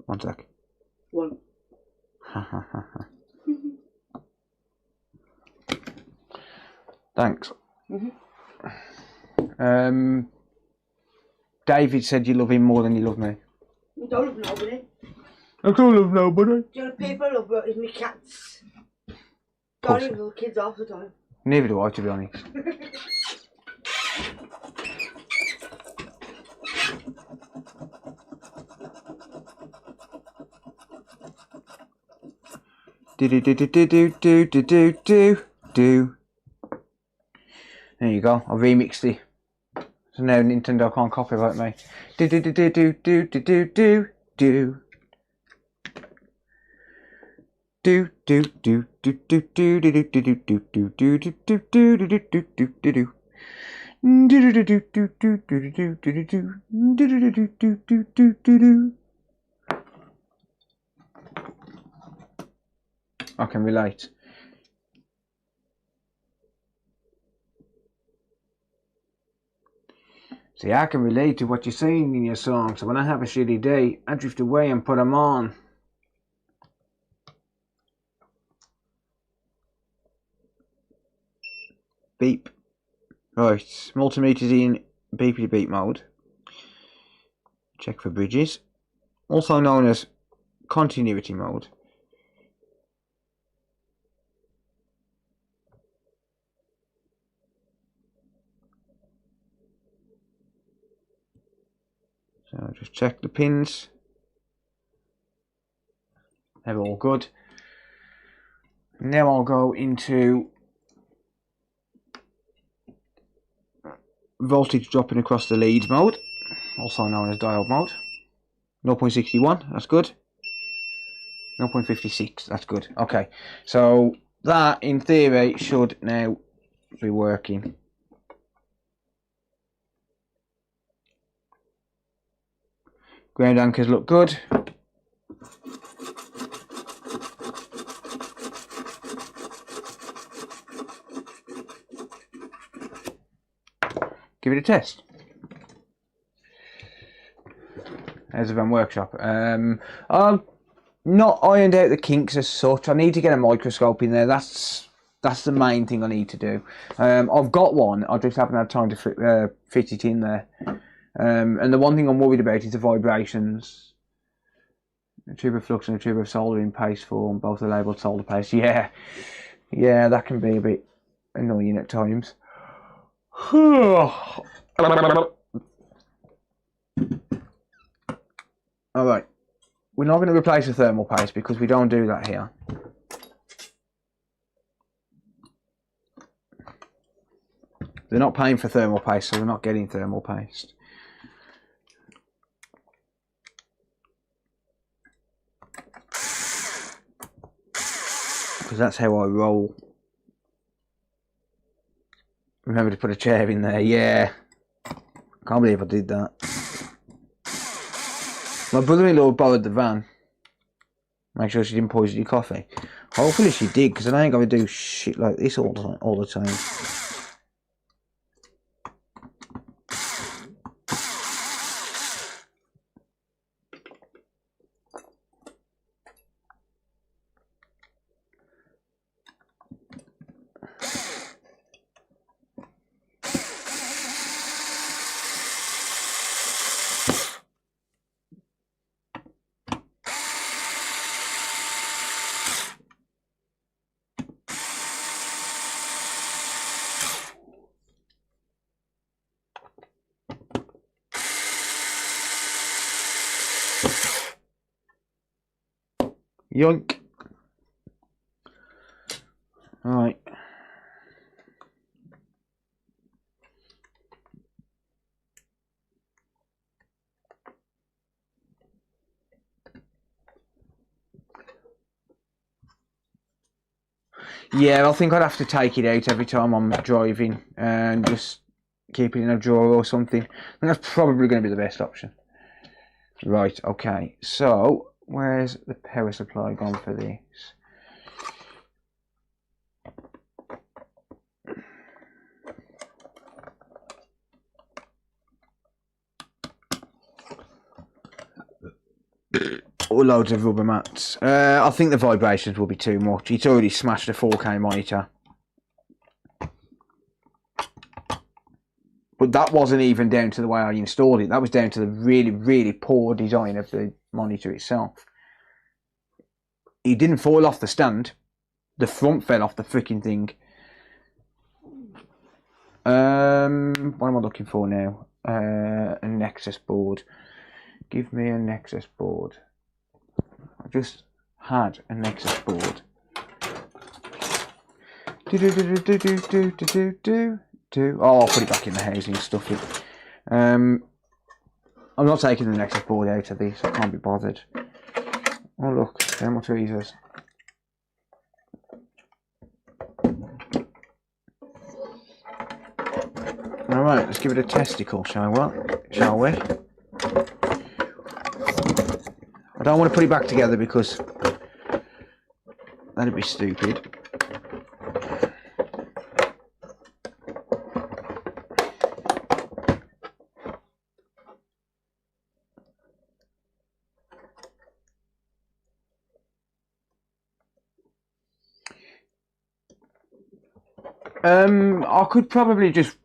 One sec. One. Thanks. David said you love him more than you love me. I don't love nobody. I don't love nobody. The only people I love is my cats. Don't even love kids half the time. Neither do I, to be honest. Do. There you go. I remixed it. So now Nintendo can't copyright me. Do. I can relate. See, I can relate to what you're saying in your song, so when I have a shitty day, I drift away and put them on. Beep. Right, multimeter's in beepity beep mode. Check for bridges. Also known as continuity mode. So just check the pins. They're all good. Now I'll go into voltage dropping across the lead mode, also known as diode mode. 0.61, that's good. 0.56, that's good. Okay, so that in theory should now be working. Ground anchors look good. Give it a test. There's the Van Workshop. I've not ironed out the kinks as such. I need to get a microscope in there. That's the main thing I need to do. I've got one. I just haven't had time to fit it in there. And the one thing I'm worried about is the vibrations. A tube of flux and a tube of solder in paste form, both are labelled solder paste. Yeah, that can be a bit annoying at times. Alright, we're not going to replace the thermal paste because we don't do that here. They're not paying for thermal paste, so we're not getting thermal paste. Because that's how I roll. Remember to put a chair in there, yeah. Can't believe I did that. My brother-in-law borrowed the van. Make sure she didn't poison your coffee. Hopefully she did, because I ain't going to do shit like this all the time. Yoink. Alright. Yeah, I think I'd have to take it out every time I'm driving and just keep it in a drawer or something. I think that's probably going to be the best option. Right, okay. So, where's the power supply gone for this? or loads of rubber mats. I think the vibrations will be too much. It's already smashed a 4K monitor. But that wasn't even down to the way I installed it. That was down to the really, really poor design of the monitor itself. It didn't fall off the stand. The front fell off the freaking thing. What am I looking for now? A Nexus board. Give me a Nexus board. I just had a Nexus board. Oh, I'll put it back in the housing and stuff it. I'm not taking the Nexus board out of this. I can't be bothered. Oh look, thermal tweezers. Alright, let's give it a testicle, shall we? I don't want to put it back together because that'd be stupid. I could probably just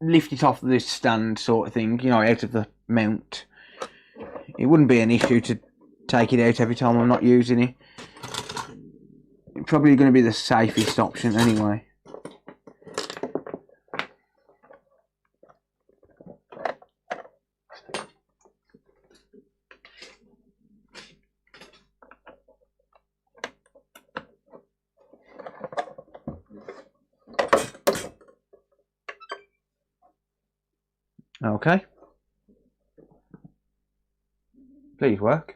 lift it off this stand sort of thing, you know, out of the mount. It wouldn't be an issue to take it out every time I'm not using it. It's probably going to be the safest option anyway. Okay. Please work.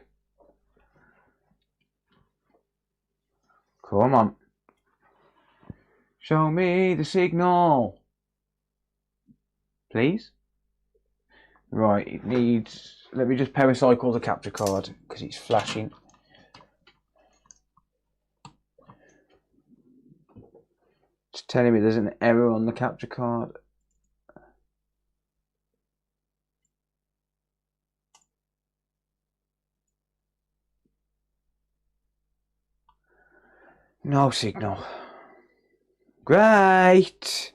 Come on. Show me the signal. Please. Right, it needs... Let me just pericycle the capture card because it's flashing. It's telling me there's an error on the capture card. No signal. Great.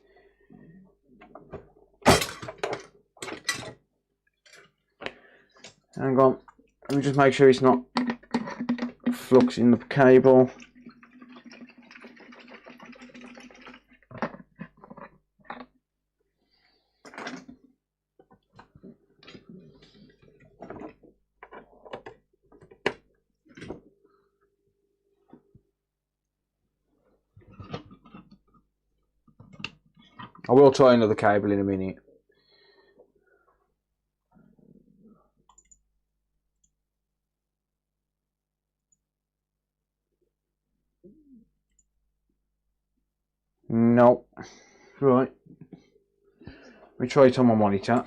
Hang on. Let me just make sure it's not flux in the cable. I will try another cable in a minute. No. Right. Let me try it on my monitor.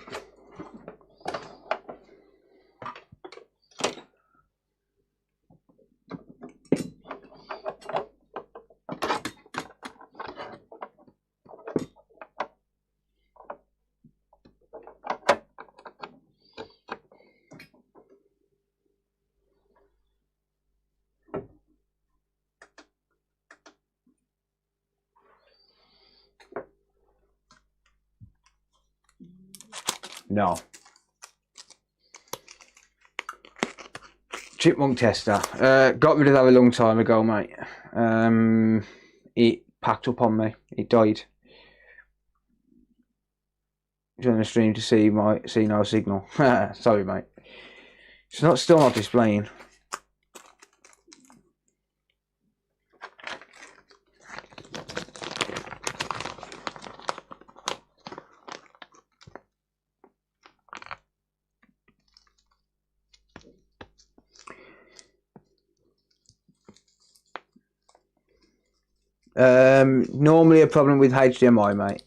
No. Chipmunk tester. Got rid of that a long time ago, mate. It packed up on me. It died. Join the stream to see no signal. Sorry, mate. It's still not displaying. Normally a problem with HDMI, mate.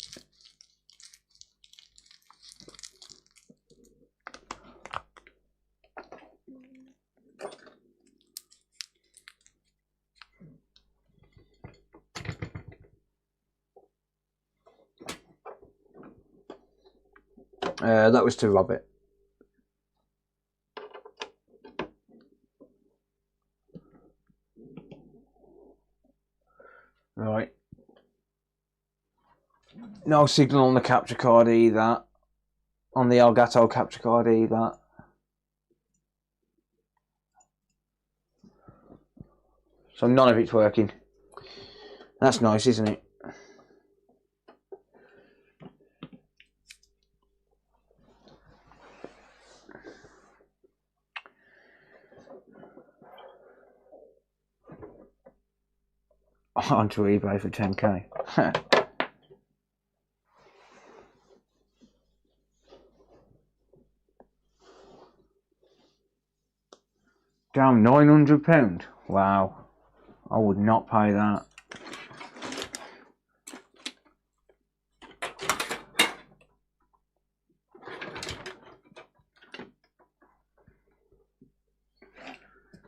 That was to Robert. Right. No signal on the capture card either. On the Elgato capture card either. So none of it's working. That's nice, isn't it? Onto eBay for 10k. Damn, £900. Wow. I would not pay that.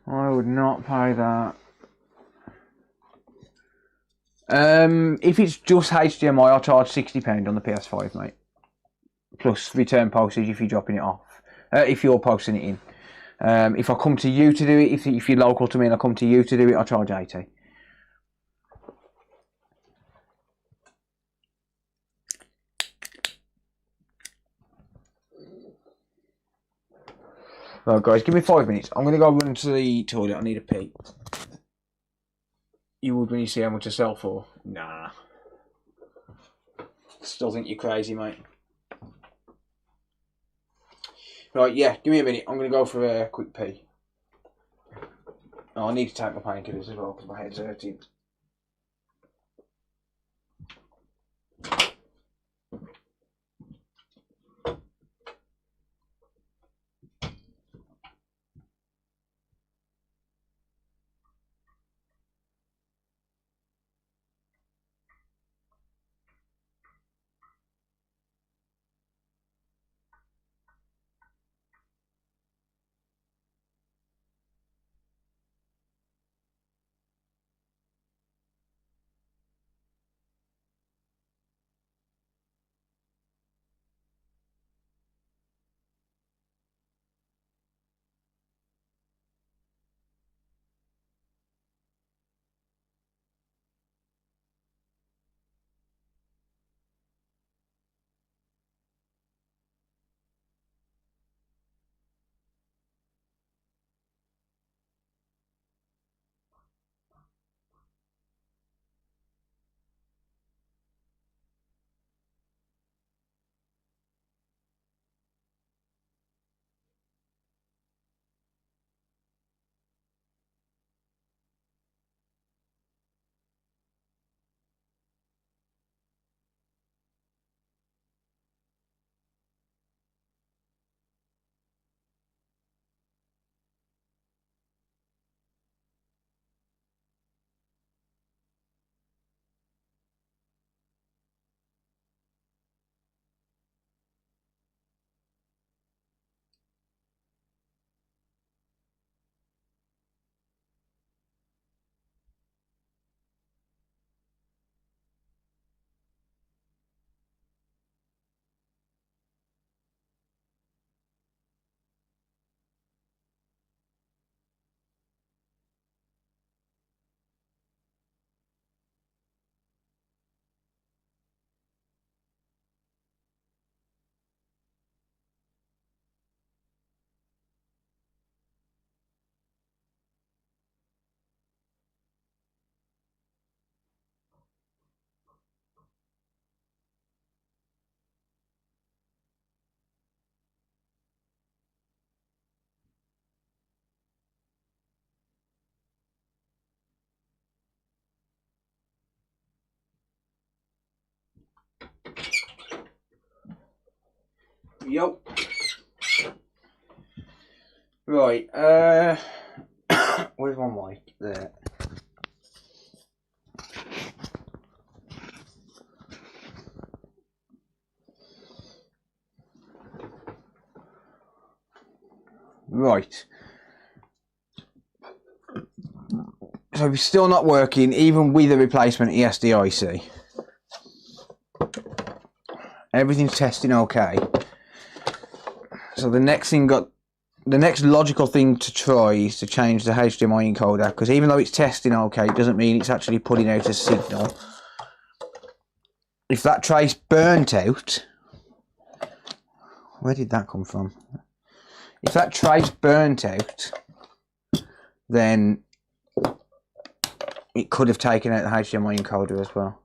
I would not pay that. If it's just HDMI, I'll charge £60 on the PS5, mate. Plus return postage if you're dropping it off. If you're posting it in. If I come to you to do it, if you're local to me and I come to you to do it, I'll charge 80. Right, guys, give me 5 minutes. I'm going to go run to the toilet. I need a pee. You would when you see how much I sell for? Nah. Still think you're crazy, mate. Right, yeah, give me a minute. I'm going to go for a quick pee. Oh, I need to take my painkillers as well because my head's hurting. Yo. Right, where's my mic? There. Right. So it's still not working, even with the replacement ESD IC. Everything's testing okay. So the next thing got the next logical thing to try is to change the HDMI encoder, because even though it's testing okay, it doesn't mean it's actually putting out a signal. If that trace burnt out, where did that come from? If that trace burnt out, then it could have taken out the HDMI encoder as well.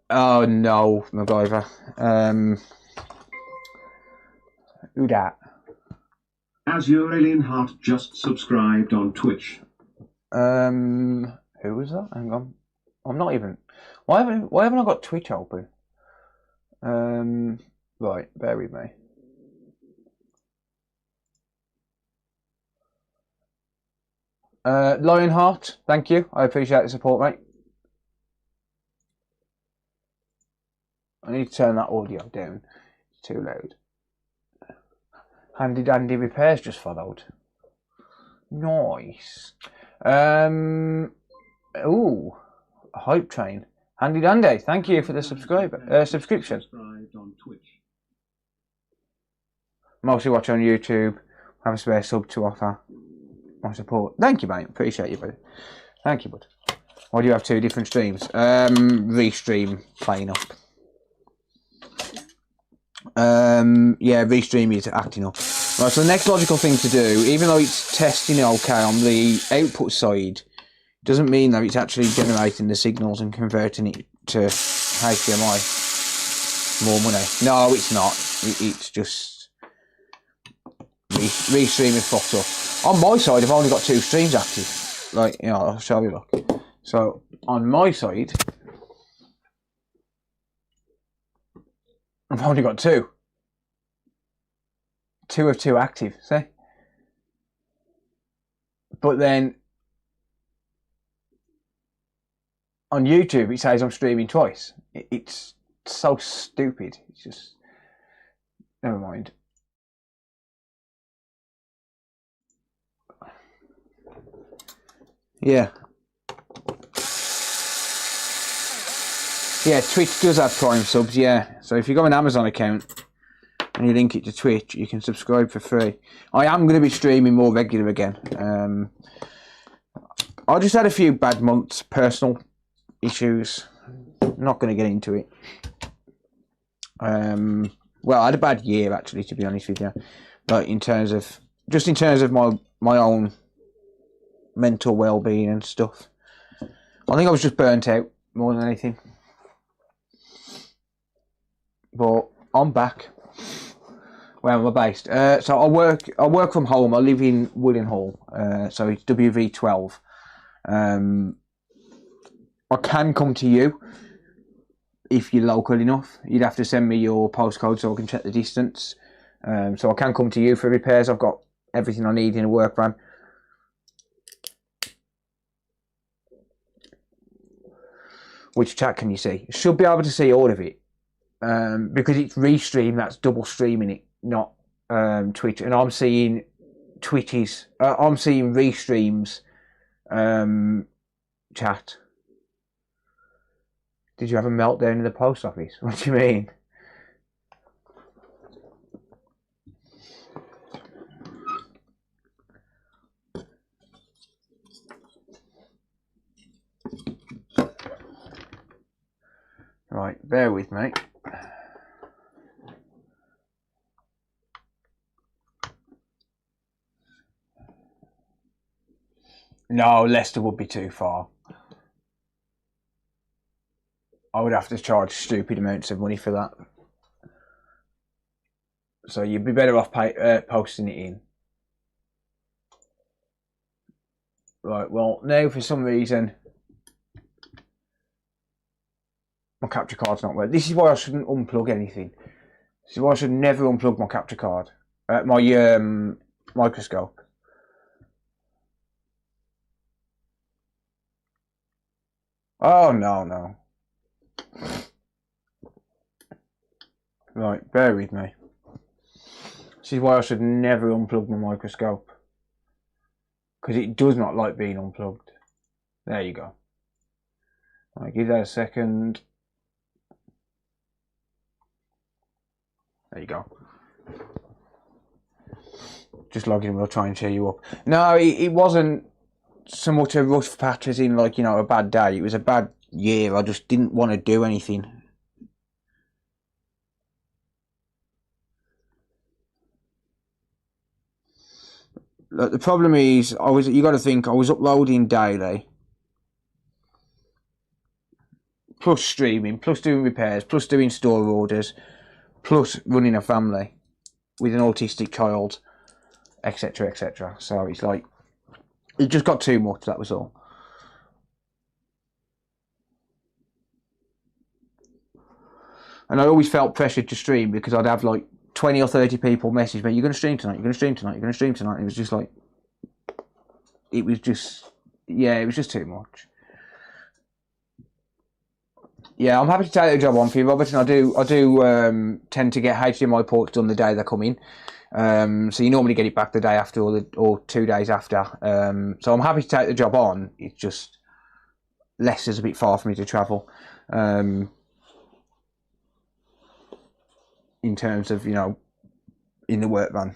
Oh no, MacGyver. Who dat? As your alien heart just subscribed on Twitch. Who was that? Hang on. I'm not even. Why haven't I got Twitch open? Right, bear with me. Lionheart, thank you. I appreciate the support, mate. I need to turn that audio down. It's too loud. Handy dandy repairs just followed. Nice. Ooh, Hype Train. Handy dandy, thank you for the subscription. Mostly watch on YouTube. Have a spare sub to offer my support. Thank you, mate. Appreciate you, buddy. Thank you, bud. Why do you have two different streams? Restream playing up. Yeah, Restream is acting up. Right, so the next logical thing to do, even though it's testing okay on the output side, doesn't mean that it's actually generating the signals and converting it to HDMI. More money. No, it's not. It's just Restream is fucked up. On my side, I've only got two streams active. Like, you know, I'll show you, look. So, on my side, I've only got two. Two of two active, see? But then, on YouTube, it says I'm streaming twice. It's so stupid. It's just... Never mind. Yeah. Yeah, Twitch does have Prime subs, yeah. So if you've got an Amazon account and you link it to Twitch, you can subscribe for free. I am going to be streaming more regular again. I just had a few bad months, personal issues. I'm not going to get into it. Well, I had a bad year, actually, to be honest with you. Like, in terms of my own mental well-being and stuff. I think I was just burnt out more than anything. But I'm back. Where am I based? So I work from home. I live in Willenhall. So it's WV12. I can come to you if you're local enough. You'd have to send me your postcode so I can check the distance. So I can come to you for repairs. I've got everything I need in a work van. Which chat can you see? Should be able to see all of it. Because it's Restream, that's double streaming it, not Twitch. And I'm seeing Twitch's, I'm seeing Restream's chat. Did you have a meltdown in the post office? What do you mean? Right, bear with me. No, Leicester would be too far. I would have to charge stupid amounts of money for that. So you'd be better off posting it in. Right, well, now for some reason my capture card's not working. This is why I shouldn't unplug anything. This is why I should never unplug my capture card. My microscope. Oh, no. Right, bear with me. This is why I should never unplug my microscope. Because it does not like being unplugged. There you go. Right, give that a second. There you go. Just logging in, we'll try and cheer you up. No, it wasn't so much a rough patch as in, like, you know, a bad day. It was a bad year. I just didn't want to do anything. Look, the problem is, you got to think, I was uploading daily, plus streaming, plus doing repairs, plus doing store orders, plus running a family with an autistic child, etc, etc. So it's like, it just got too much, that was all. And I always felt pressured to stream because I'd have like 20 or 30 people message me, you're going to stream tonight, you're going to stream tonight, you're going to stream tonight. And it was just like, it was just too much. Yeah, I'm happy to take the job on for you, Robert, and I do tend to get HDMI ports done the day they come in. So you normally get it back the day after or 2 days after. So I'm happy to take the job on. It's just Leicester's a bit far for me to travel. In terms of, you know, in the work van.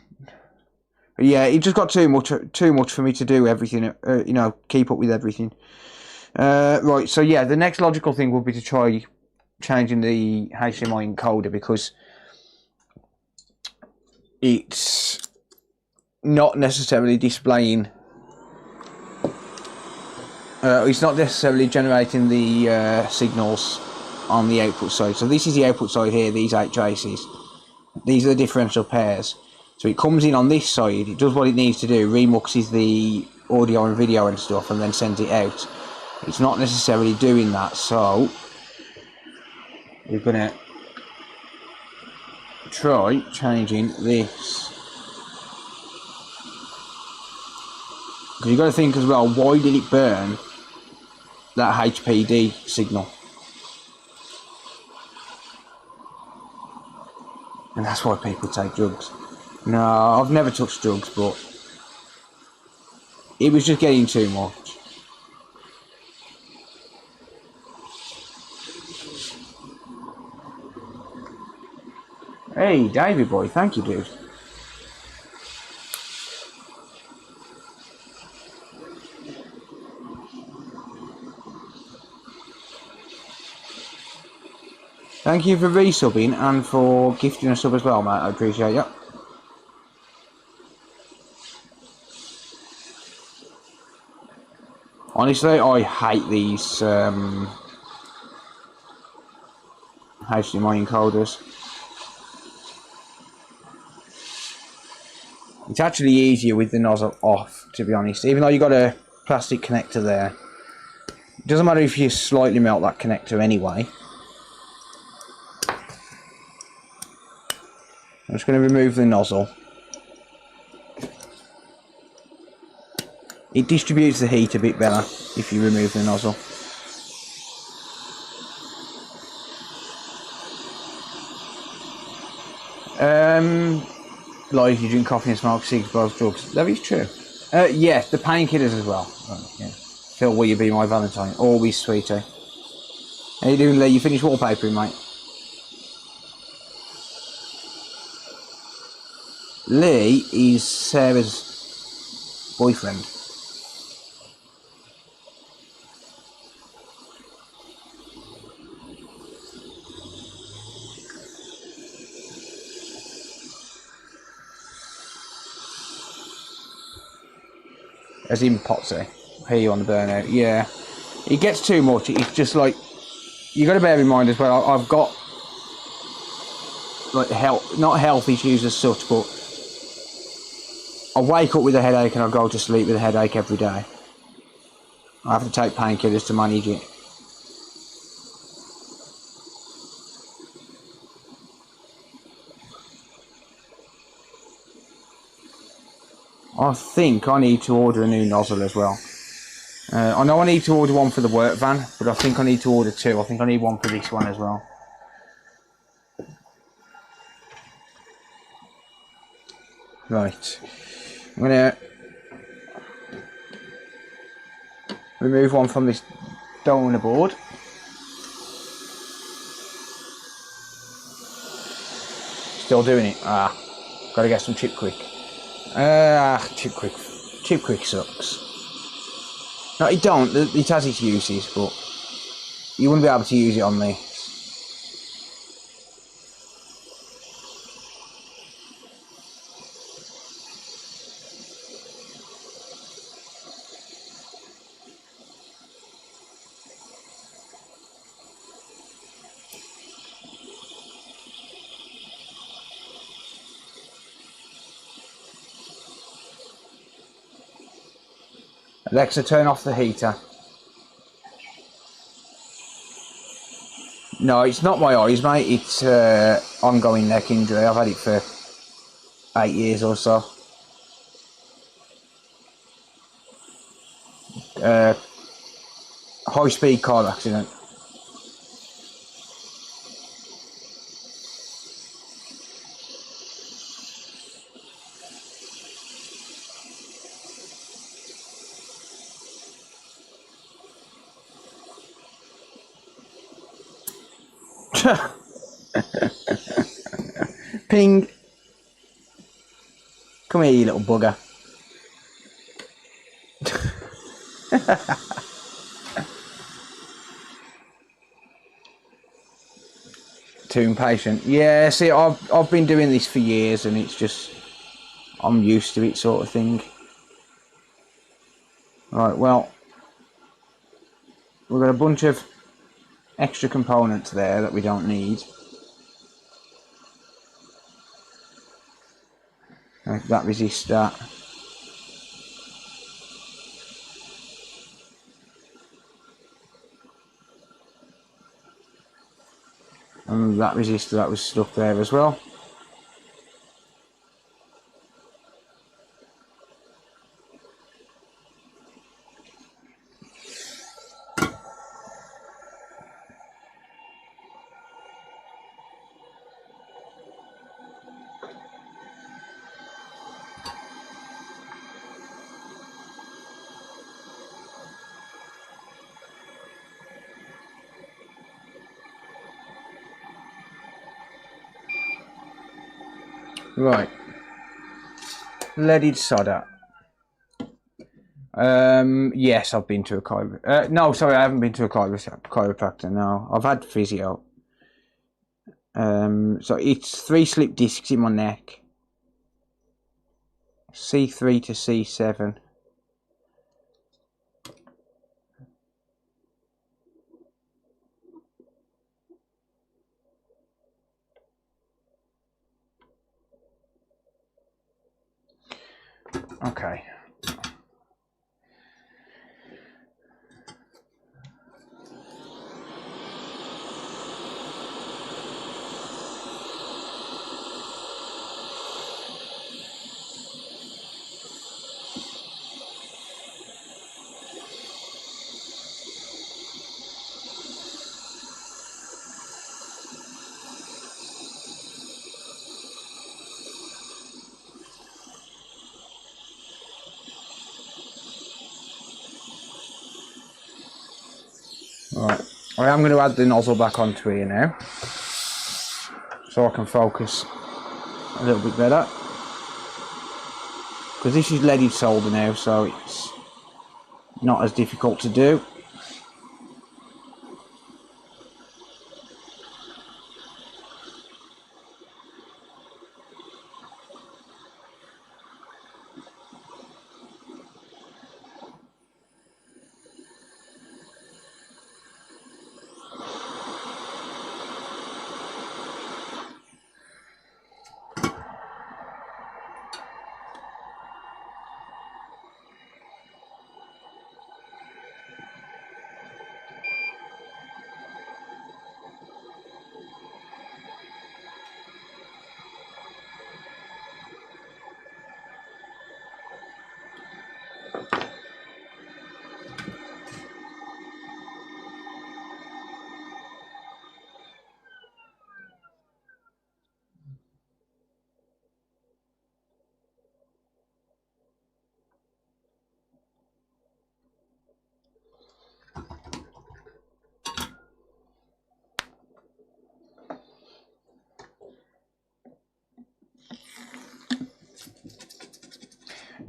But yeah, it just got too much for me to do everything, you know, keep up with everything. Right, so yeah, the next logical thing would be to try changing the HDMI encoder, because it's not necessarily displaying, it's not necessarily generating the signals on the output side. So this is the output side here, these 8 traces. These are the differential pairs. So it comes in on this side, it does what it needs to do, remuxes the audio and video and stuff, and then sends it out. It's not necessarily doing that, so we're going to try changing this. Because you've got to think as well, why did it burn that HPD signal? And that's why people take drugs. No, I've never touched drugs, but it was just getting too much. Hey, David boy, thank you, dude. Thank you for resubbing and for gifting a sub as well, mate. I appreciate you. Honestly, I hate these HDMI encoders. It's actually easier with the nozzle off, to be honest. Even though you've got a plastic connector there, it doesn't matter if you slightly melt that connector anyway. I'm just going to remove the nozzle. It distributes the heat a bit better if you remove the nozzle. Like if you drink coffee and smoke cigs, both drugs. That is true. Yes, the painkillers as well. Right, yeah. Phil, will you be my Valentine? Always, sweetie. How you doing, Lee? You finished wallpapering, mate? Lee is Sarah's boyfriend. As in Potsy. Hear you on the burnout. Yeah. It gets too much. It's just like, you got to bear in mind as well, I've got like not health issues as such, but I wake up with a headache and I go to sleep with a headache every day. I have to take painkillers to manage it. I think I need to order a new nozzle as well. I know I need to order one for the work van, but I think I need to order 2. I think I need one for this one as well. Right. I'm going to remove one from this donor board. Still doing it. Got to get some chip quick. Chip quick sucks. No, it don't. It has its uses, but you wouldn't be able to use it on this. Alexa, turn off the heater. No, it's not my eyes, mate. It's ongoing neck injury. I've had it for 8 years or so. High-speed car accident. Ping. Come here, you little bugger. Too impatient. Yeah, see, I've been doing this for years, and it's just I'm used to it, sort of thing. Right, well, we've got a bunch of extra components there that we don't need. Like that resistor. And that resistor that was stuck there as well. Right, leaded solder. Yes, I've been to a chiropractor. No, sorry, I haven't been to a chiropractor. No, I've had physio. So it's 3 slip discs in my neck. C3 to C7. Okay. Right, I am going to add the nozzle back onto here now, so I can focus a little bit better. Because this is leaded solder now, so it's not as difficult to do.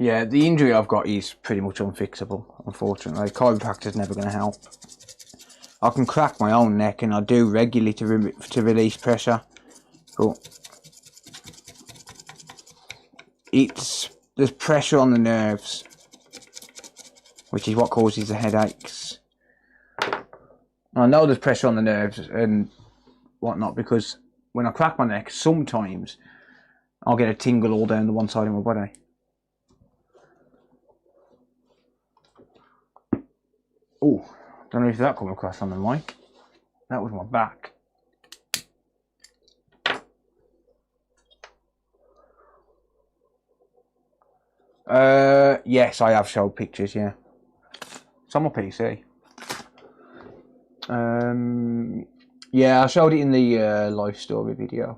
Yeah, the injury I've got is pretty much unfixable, unfortunately. Chiropractor's never going to help. I can crack my own neck, and I do regularly to release pressure, but there's pressure on the nerves, which is what causes the headaches. I know there's pressure on the nerves and whatnot because when I crack my neck, sometimes I'll get a tingle all down the one side of my body. Oh, don't know if that come across on the mic. That was my back. Yes, I have showed pictures, yeah. It's on my PC. Yeah, I showed it in the life story video.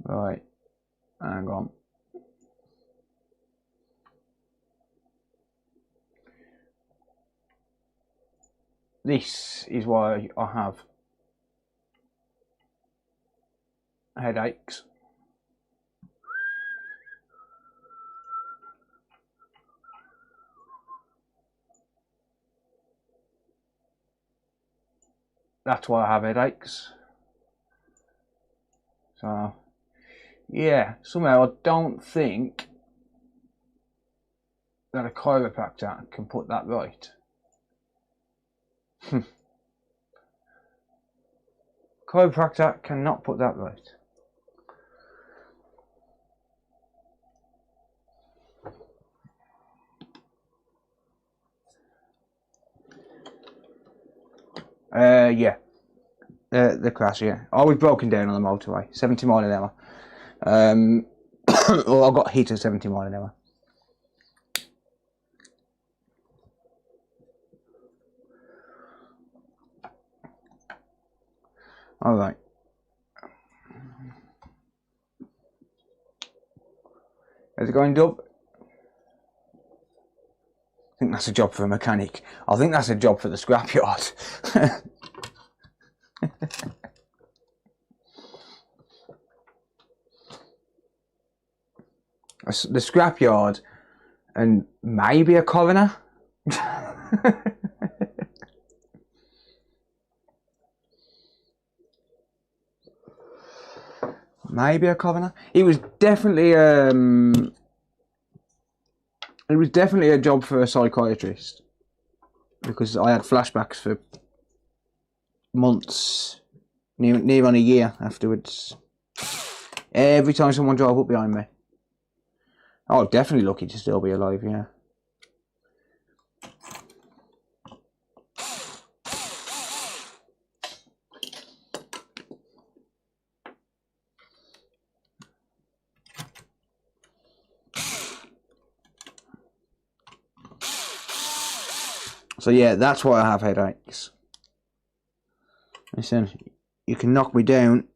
Right, hang on. This is why I have headaches. That's why I have headaches. So, yeah, somehow I don't think that a chiropractor can put that right. Chiropractor cannot put that right. Yeah. The crash, yeah. I was broken down on the motorway, 70 mile an hour. Well, I got hit at 70 mile an hour. Alright. Is it going dub? I think that's a job for a mechanic. I think that's a job for the scrapyard. The scrapyard and maybe a coroner. Maybe a coroner. It was definitely a job for a psychiatrist because I had flashbacks for months, near on a year afterwards. Every time someone drove up behind me. Oh, definitely lucky to still be alive, yeah. So yeah, that's why I have headaches. Listen, you can knock me down,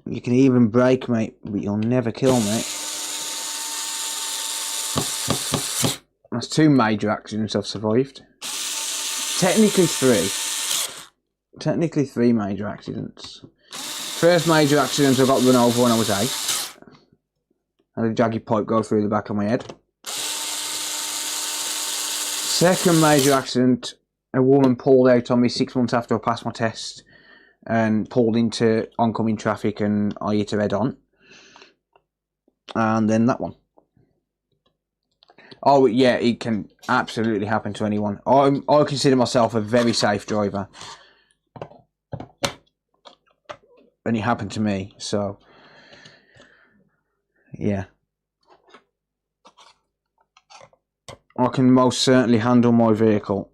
you can even break me, but you'll never kill me. That's 2 major accidents I've survived. Technically 3. Technically 3 major accidents. First major accident, I got run over when I was 8. I had a jagged pipe go through the back of my head. Second major accident, a woman pulled out on me 6 months after I passed my test and pulled into oncoming traffic and I hit her head on. And then that one. Oh yeah, it can absolutely happen to anyone. I consider myself a very safe driver. And it happened to me, so yeah. I can most certainly handle my vehicle.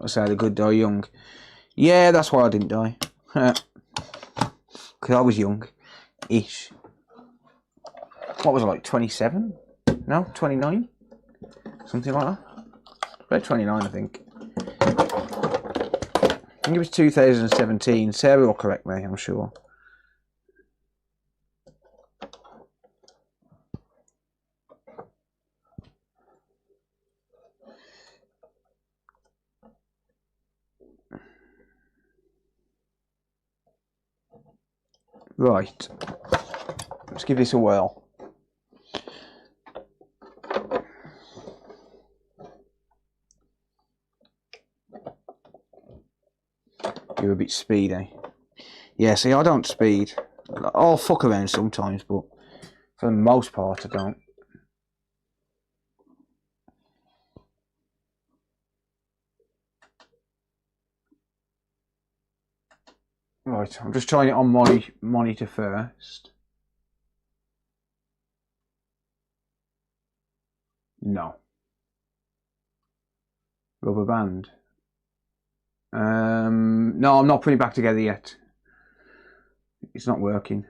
I say the good die young. Yeah, that's why I didn't die. Because I was young-ish. What was I, like, 27? No, 29? Something like that. About 29, I think. think it was 2017. Sarah will correct me, I'm sure. Right. Let's give this a whirl. You're a bit speedy. Yeah, see, I don't speed. I'll fuck around sometimes, but for the most part, I don't. Right, I'm just trying it on my monitor first. No. Rubber band. No, I'm not putting it back together yet. It's not working.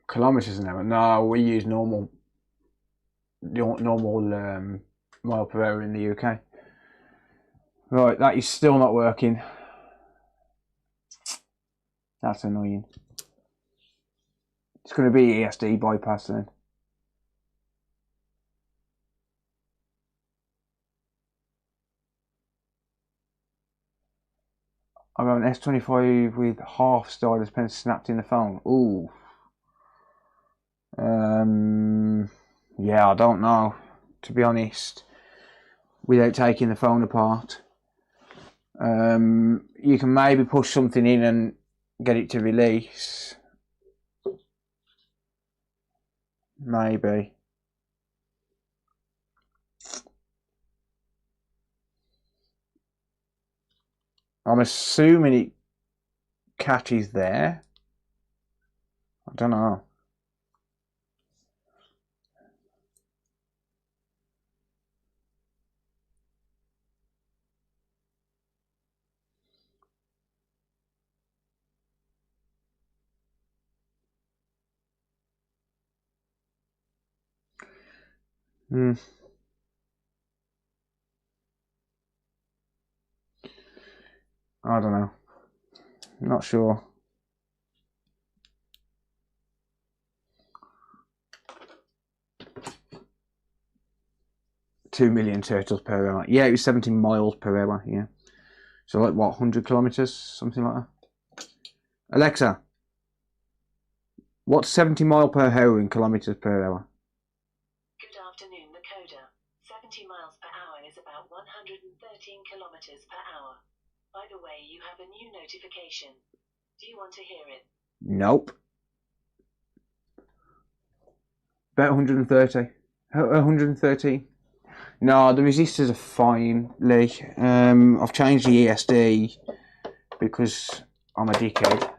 Kilometers an hour. No, we use normal mile per hour in the UK. Right, that is still not working. That's annoying. It's going to be ESD bypass then. I've got an S25 with half stylus pen snapped in the phone. Ooh. Yeah, I don't know, to be honest, without taking the phone apart. You can maybe push something in and get it to release. Maybe. I'm assuming it catches there. I don't know. I don't know. Not sure. $2 million turtles per hour. Yeah, it was 17 miles per hour. Yeah. So like what, 100 kilometers, something like that. Alexa, what's 70 mile per hour in kilometers per hour? Good afternoon, Encoder. 70 miles per hour is about 113 kilometers per hour. By the way, you have a new notification. Do you want to hear it? Nope. About 130. 113. No, the resistors are fine, Lee. I've changed the ESD because I'm a dickhead.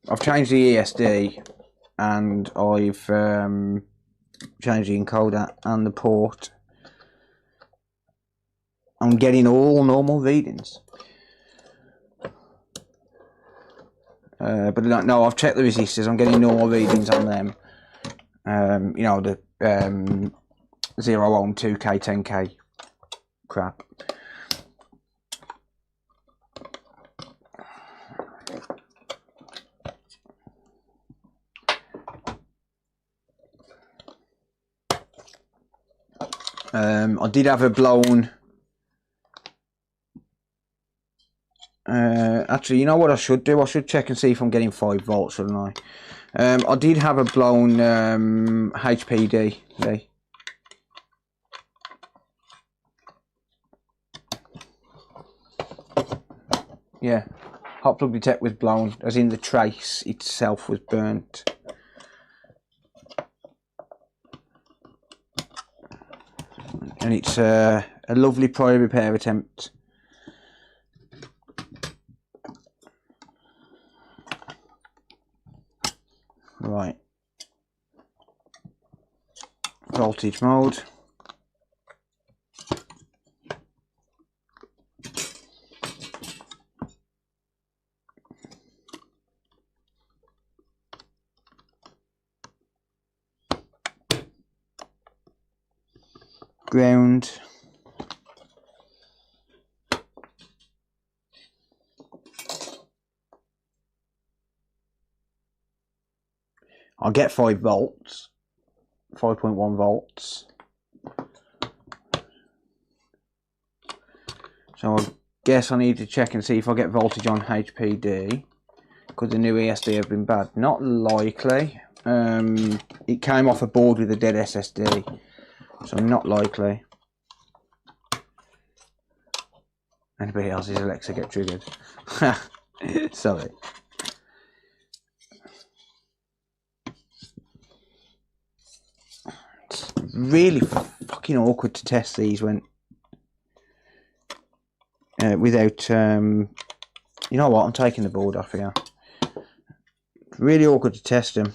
I've changed the ESD and I've changed the encoder and the port. I'm getting all normal readings. But no, I've checked the resistors. I'm getting normal readings on them. You know, the 0 ohm, 2K, 10K crap. I did have a blown. Actually, you know what I should do? I should check and see if I'm getting 5 volts, shouldn't I? I did have a blown HPD. Yeah, hot plug detect was blown, as in the trace itself was burnt. And it's a lovely prior repair attempt. Right. Voltage mode. ground. I'll get 5 volts, 5.1 volts. So I guess I need to check and see if I get voltage on HPD. Could the new ESD have been bad? Not likely. It came off a board with a dead SSD, so not likely. Anybody else's Alexa get triggered? Sorry. It's really fucking awkward to test these when without. You know what? I'm taking the board off here. It's really awkward to test them.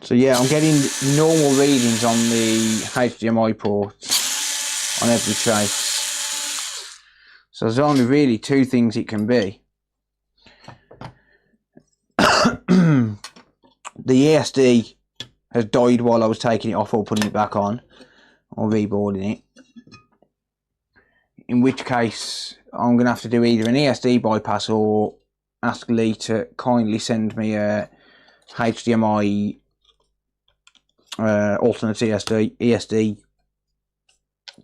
So yeah, I'm getting normal readings on the HDMI ports on every trace. So there's only really 2 things it can be. The ESD has died while I was taking it off or putting it back on, or reboarding it. In which case, I'm going to have to do either an ESD bypass or ask Lee to kindly send me a HDMI alternate ESD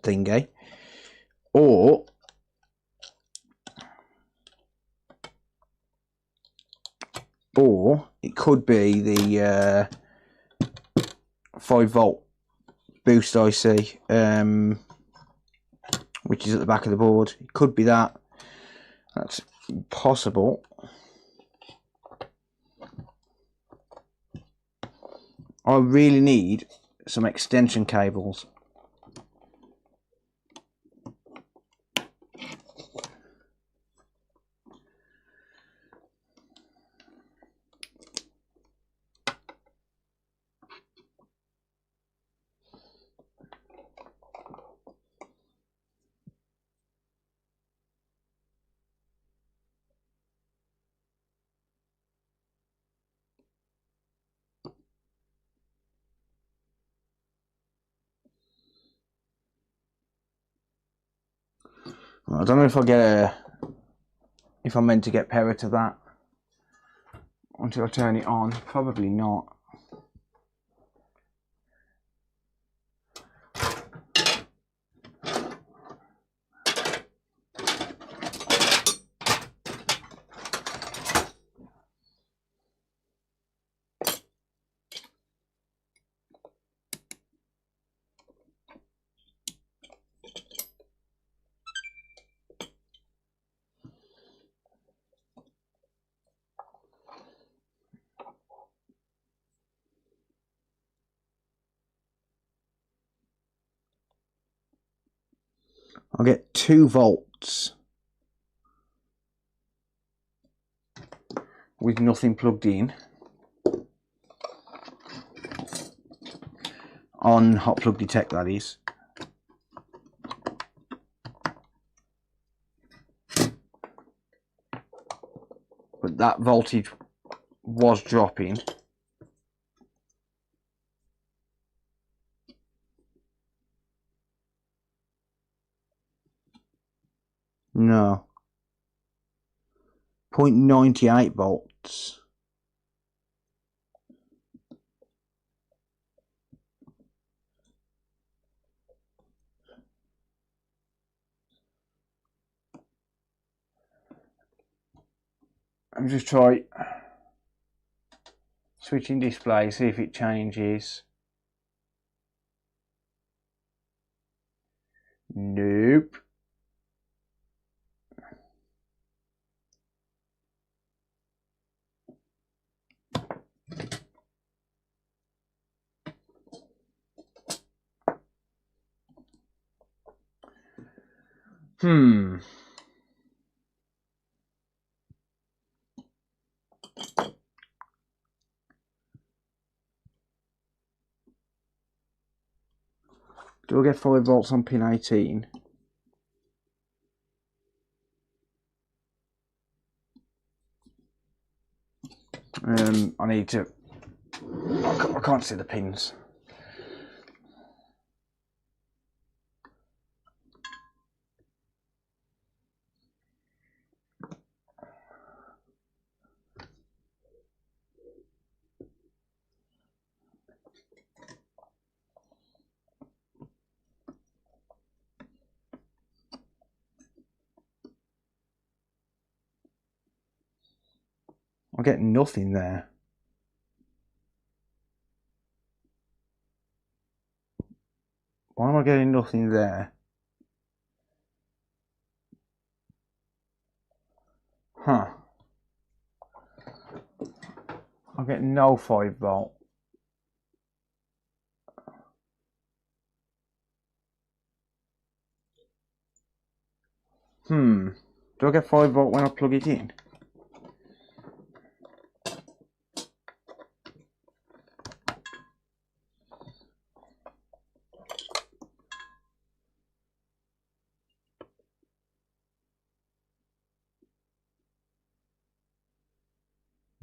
thingy, or it could be the 5 volt boost IC, which is at the back of the board. It could be that. That's possible. I really need some extension cables. I don't know if if I'm meant to get power to that until I turn it on. Probably not. I'll get 2 volts with nothing plugged in on hot plug detect, that is. But that voltage was dropping. No. 0.98 volts. I'm just try switching display, see if it changes. Nope. Do I get 5 volts on pin 18? I need to. I can't see the pins. I get nothing there. Why am I getting nothing there? Huh. I get no 5 volt. Do I get 5 volt when I plug it in?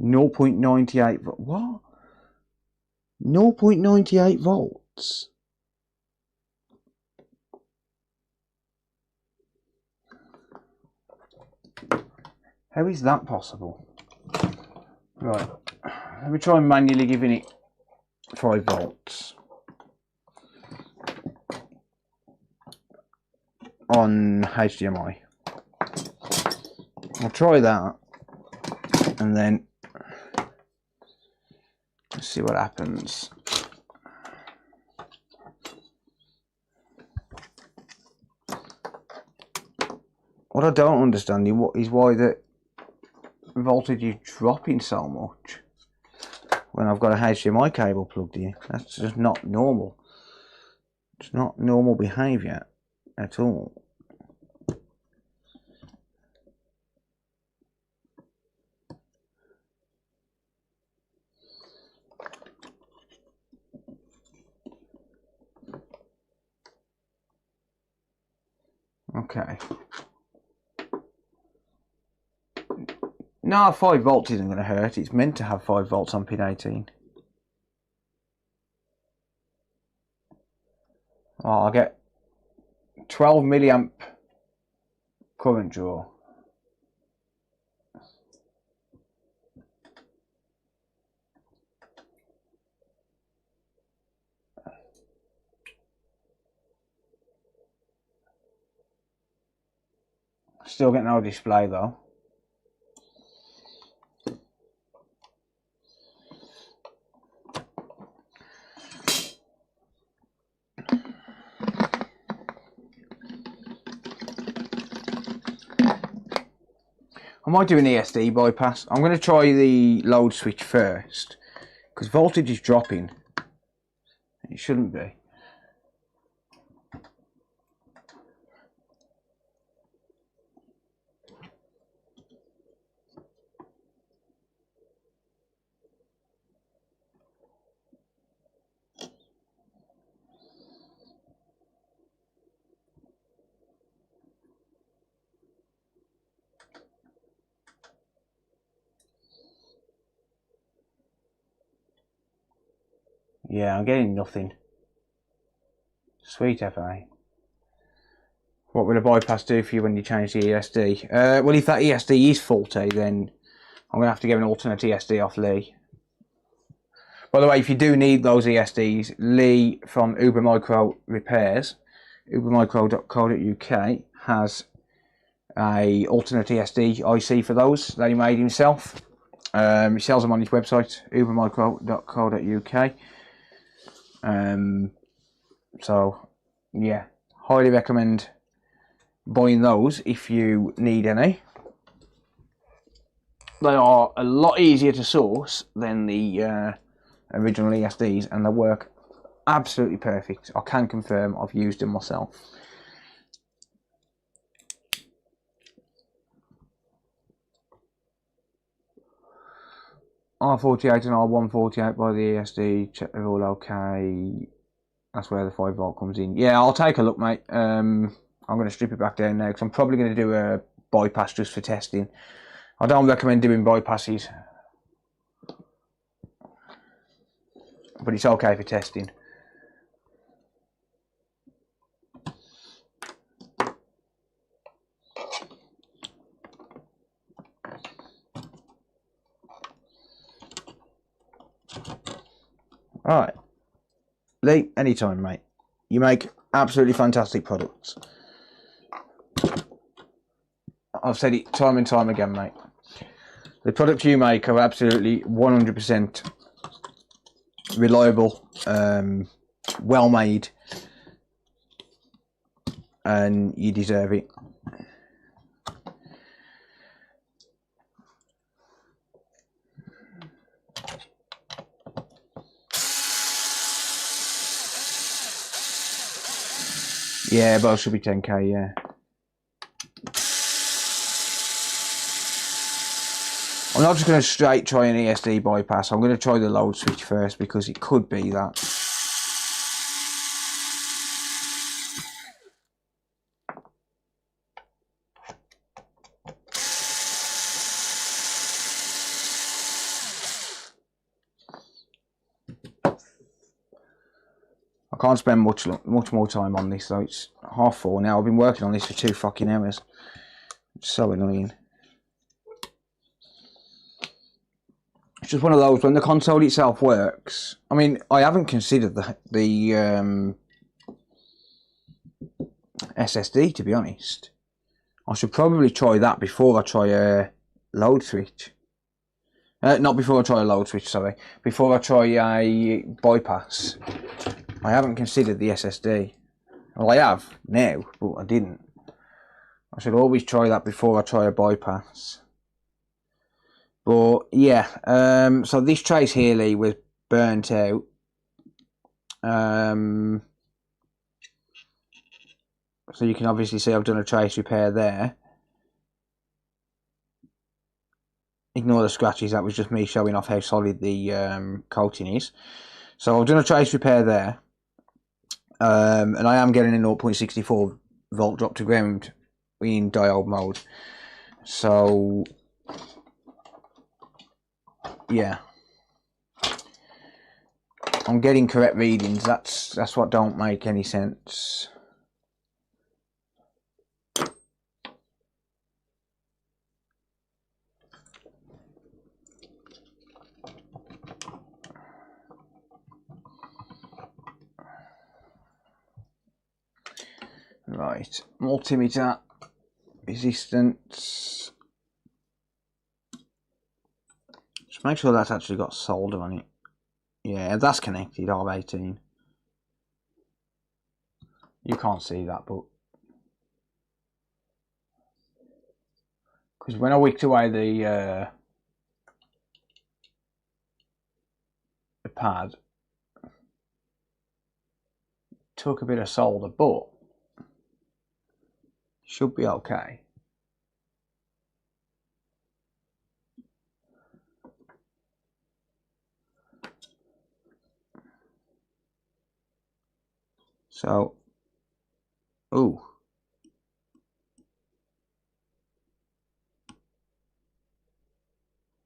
No 0.98 volt. What? 0.98 volts. How is that possible? Right. Let me try manually giving it 5 volts on HDMI. I'll try that and then see what happens. What I don't understand is why the voltage is dropping so much when I've got a HDMI cable plugged in. That's just not normal. It's not normal behaviour at all. Okay. No, 5 volts isn't going to hurt. It's meant to have 5 volts on pin 18. Oh, I'll get 12 milliamp current draw. Still get no display though. I might do an ESD bypass. I'm going to try the load switch first because voltage is dropping. It shouldn't be. Yeah, I'm getting nothing. Sweet FA. What will a bypass do for you when you change the ESD? Well, if that ESD is faulty, then I'm going to have to get an alternate ESD off Lee. By the way, if you do need those ESDs, Lee from Uber Micro Repairs, ubermicro.co.uk, has a alternate ESD IC for those that he made himself. He sells them on his website, ubermicro.co.uk. So, yeah, highly recommend buying those if you need any. They are a lot easier to source than the original ESDs, and they work absolutely perfect. I can confirm I've used them myself. R48 and R148 by the ESD, check they're all okay. That's where the 5 volt comes in. Yeah, I'll take a look, mate. I'm going to strip it back down now because I'm probably going to do a bypass just for testing. I don't recommend doing bypasses, but it's okay for testing. Alright, Lee, anytime, mate. You make absolutely fantastic products. I've said it time and time again, mate. The products you make are absolutely 100% reliable, well made, and you deserve it. Yeah, both should be 10k, yeah. I'm not just going to straight try an ESD bypass. I'm going to try the load switch first because it could be that. I can't spend much more time on this though. It's 4:30 now. I've been working on this for 2 fucking hours. It's so annoying. It's just one of those, when the console itself works. I mean, I haven't considered the SSD, to be honest. I should probably try that before I try a load switch. Not before I try a load switch, sorry. Before I try a bypass. I haven't considered the SSD. Well, I have now, but I didn't. I should always try that before I try a bypass. But yeah, so this trace here, Lee, was burnt out. So you can obviously see I've done a trace repair there. Ignore the scratches, that was just me showing off how solid the coating is. So I've done a trace repair there. And I am getting a 0.64 volt drop to ground in diode mode. So yeah, I'm getting correct readings. That's what don't make any sense. Right, multimeter resistance. Just make sure that's actually got solder on it. Yeah, that's connected, R18. You can't see that, but because when I wicked away the pad, it took a bit of solder, but should be okay. So, ooh.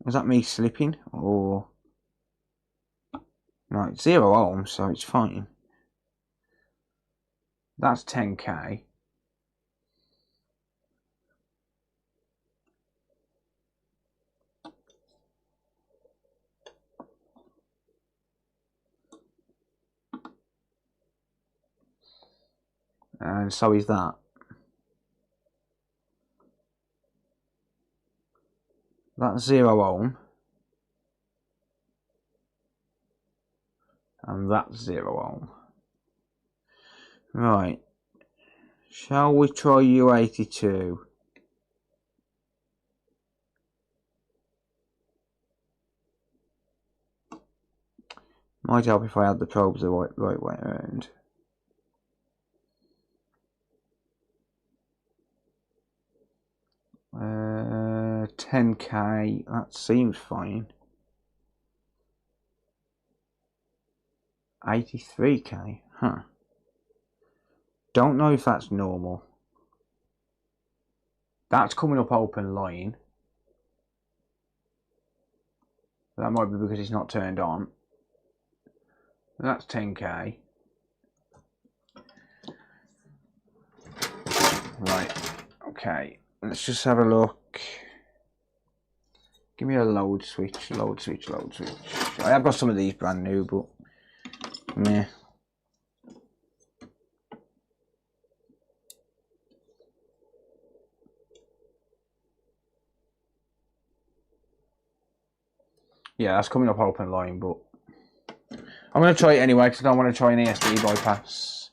Was that me slipping, or? No, it's 0 ohms, so it's fine. That's 10k. And so is that. That's 0 ohm. And that's 0 ohm. Right. Shall we try U82? Might help if I had the probes the right way around. Uh, 10k, that seems fine. 83k, Huh. Don't know if that's normal. That's coming up open line. That might be because it's not turned on. That's 10k. Right. Okay. Let's just have a look. Give me a load switch, load switch, load switch. I have got some of these brand new, but meh. Yeah, that's coming up open line, but I'm going to try it anyway because I don't want to try an ESD bypass.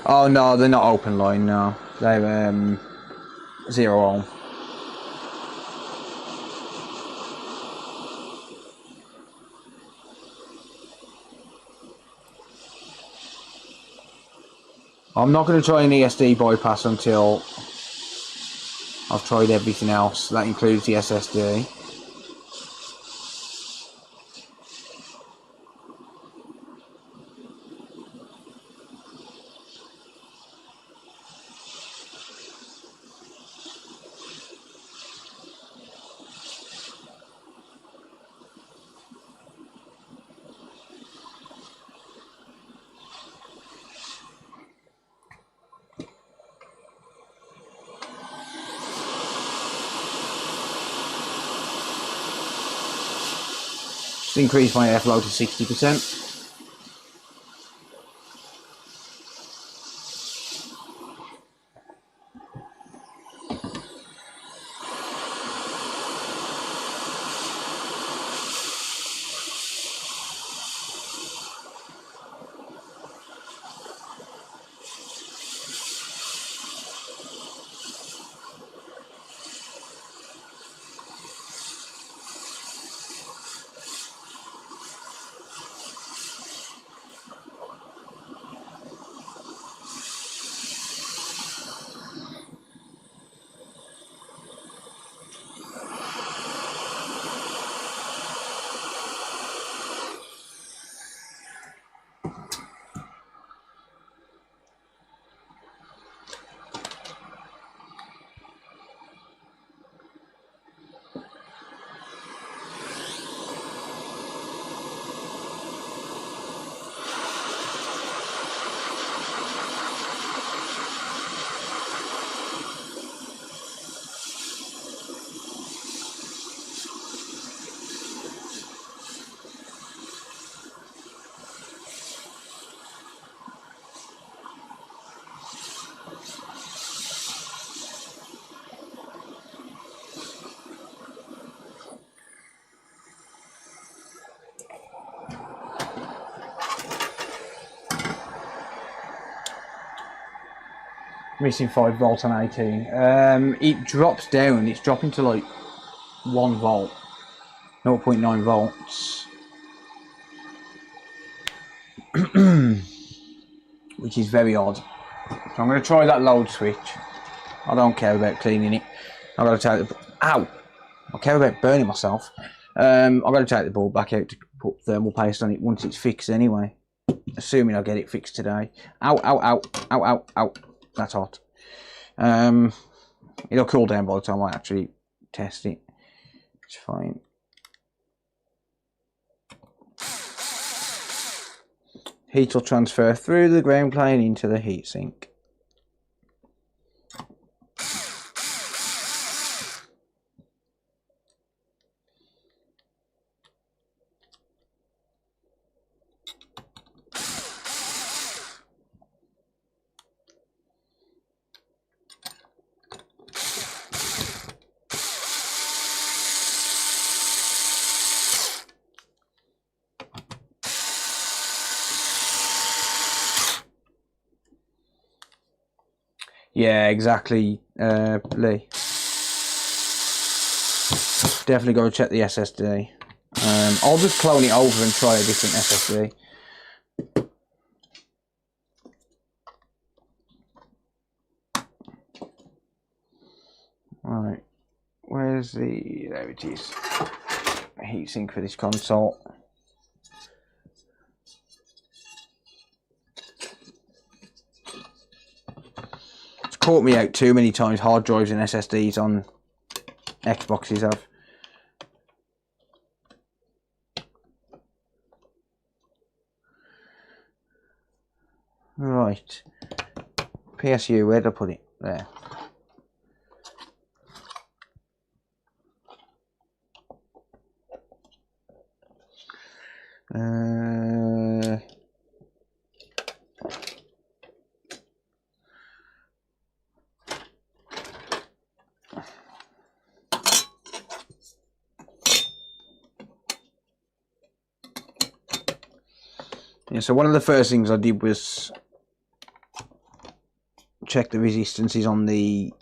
Oh no, they're not open line, no. They're 0 ohm. I'm not going to try an ESD bypass until I've tried everything else. That includes the SSD. Just increase my airflow to 60%. Missing 5 volts on 18. It drops down. It's dropping to like 1 volt, 0.9 volts, which is very odd. So I'm going to try that load switch. I don't care about cleaning it. I've got to take the... Ow! I care about burning myself. I've got to take the bulb back out to put thermal paste on it once it's fixed anyway. Assuming I get it fixed today. Ow, ow, ow, ow, ow, ow. That's hot. It'll cool down by the time I actually test it. It's fine. Heat will transfer through the ground plane into the heatsink. Yeah, exactly, Lee. Definitely got to check the SSD. I'll just clone it over and try a different SSD. Right, where's the... there it is. heatsink for this console. It's caught me out too many times, hard drives and SSDs on Xboxes have. Right. PSU, where'd I put it? There. Yeah, so one of the first things I did was check the resistances on the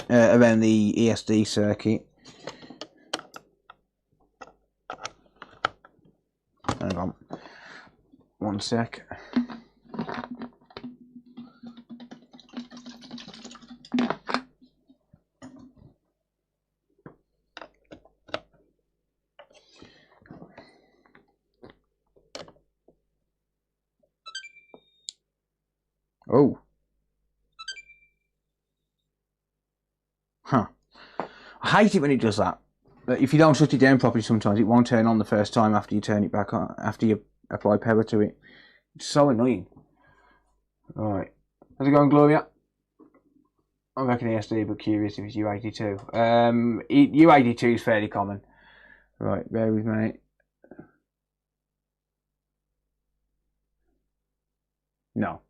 around the ESD circuit. Hang on, one sec. Oh. Huh. I hate it when it does that. But if you don't shut it down properly sometimes it won't turn on the first time after you turn it back on, after you apply power to it. It's so annoying. Alright. How's it going, Gloria? I reckon ESD, but curious if it's U82. U82 is fairly common. Right, bear with me. No.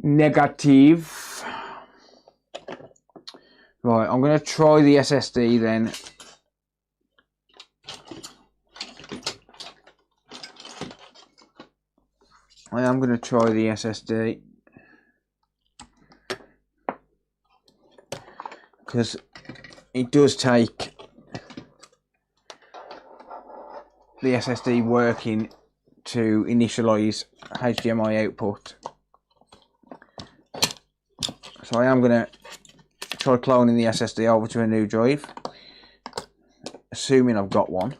Negative. Right, I'm going to try the SSD then. I am going to try the SSD. Because it does take the SSD working to initialize HDMI output. So I am going to try cloning the SSD over to a new drive, assuming I've got one.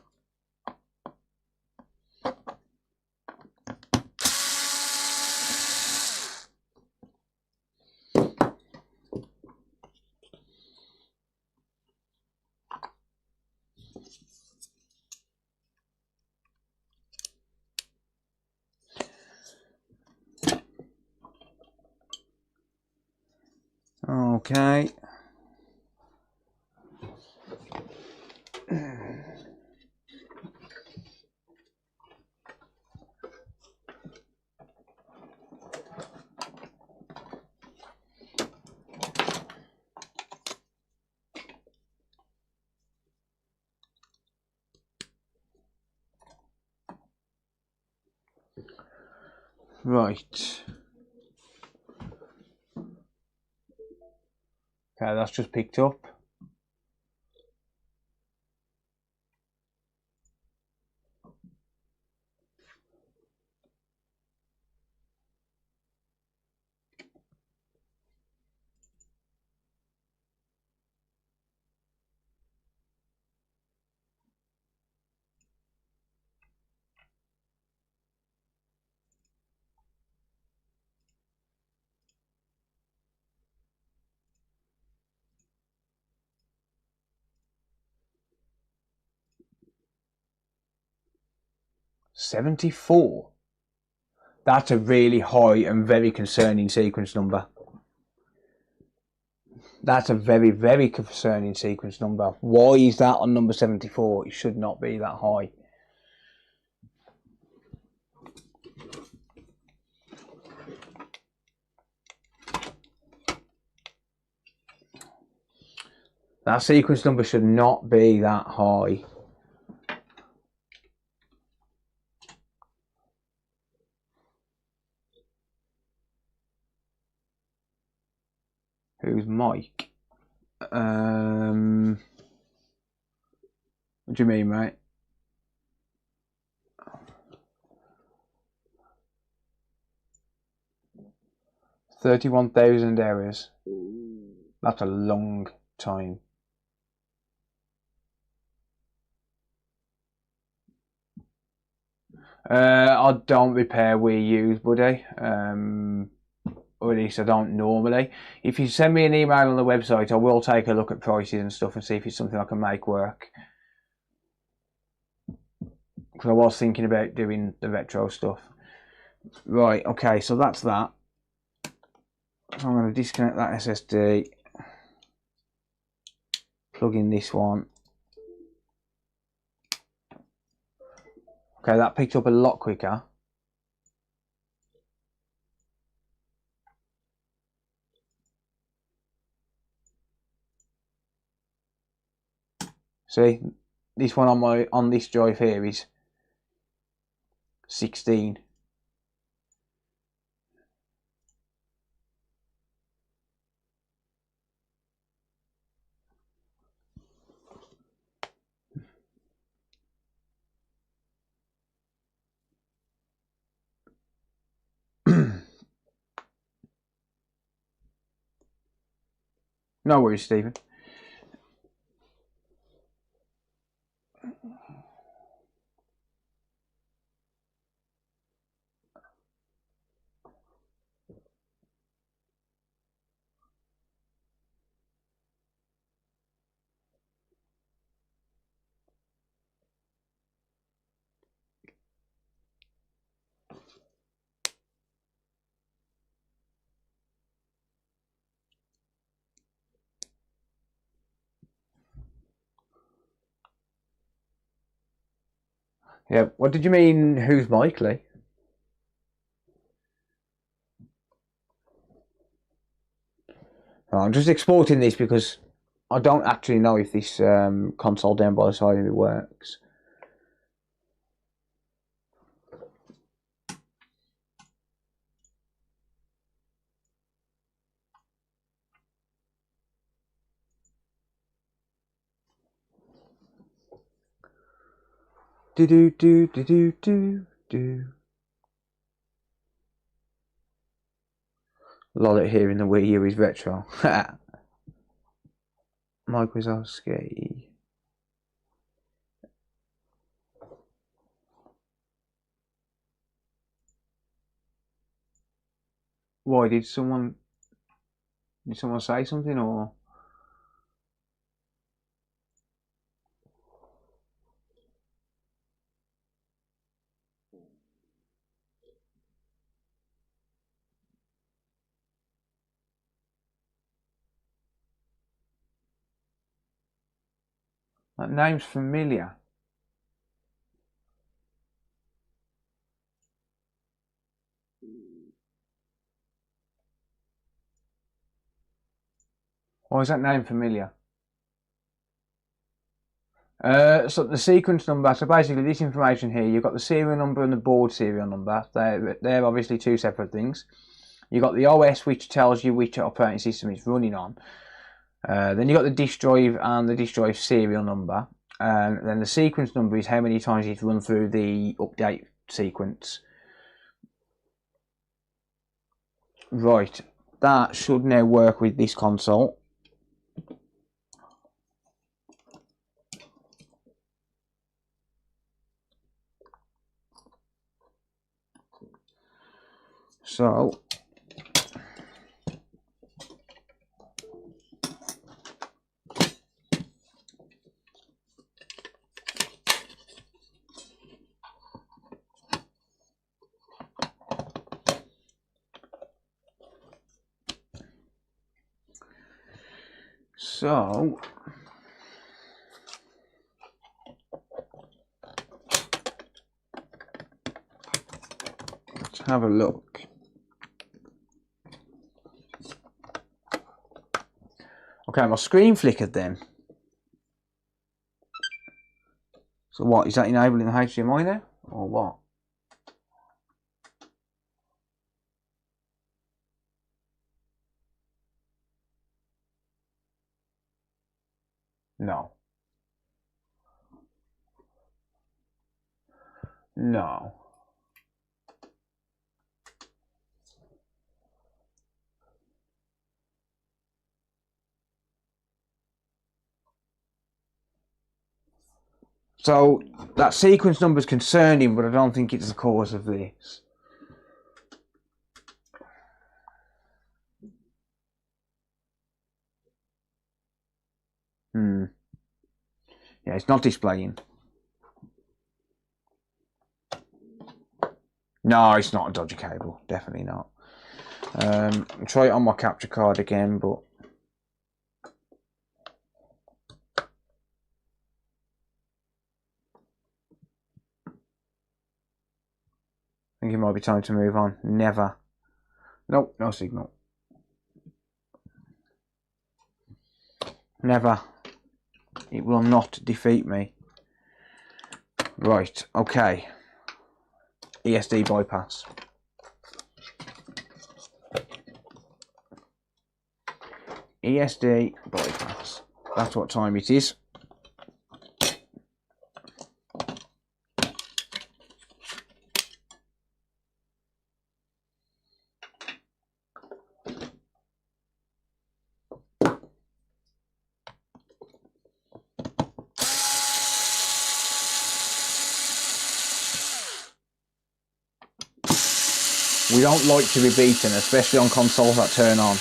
Okay. Right. Okay, that's just picked up. $74. That's a really high and very concerning sequence number. That's a very, very concerning sequence number. Why is that on number 74? It should not be that high. That sequence number should not be that high. Who's Mike? What do you mean, mate? $31,000 errors. That's a long time. I don't repair Wii U's, buddy. Or at least I don't normally. If you send me an email on the website, I will take a look at prices and stuff and see if it's something I can make work. Because I was thinking about doing the retro stuff. Right, okay, so that's that. So I'm going to disconnect that SSD. Plug in this one. Okay, that picked up a lot quicker. See, this one on this drive here is 16. No worries, Stephen. Yeah, what did you mean, who's Mike Lee? I'm just exporting this because I don't actually know if this console down by the side of it works. Do do do do do do do. Lol it here in the Wii U is retro. Mike Wazowski. Why did someone say something or? That name's familiar. Why is that name familiar? So the sequence number, so basically this information here, you've got the serial number and the board serial number. They're obviously two separate things. You've got the OS, which tells you which operating system it's running on. Then you've got the disk drive and the disk drive serial number. And then the sequence number is how many times it's run through the update sequence. Right, that should now work with this console. So let's have a look. Okay, my screen flickered then. So what, is that enabling the HDMI now? Or what? No. No. So that sequence number is concerning, but I don't think it's the cause of this. Yeah, it's not displaying. No, it's not a dodgy cable. Definitely not. I'll try it on my capture card again, but I think it might be time to move on. Never. Nope, no signal. Never. It will not defeat me. Right, okay. ESD bypass. ESD bypass. That's what time it is. We don't like to be beaten, especially on consoles that turn on.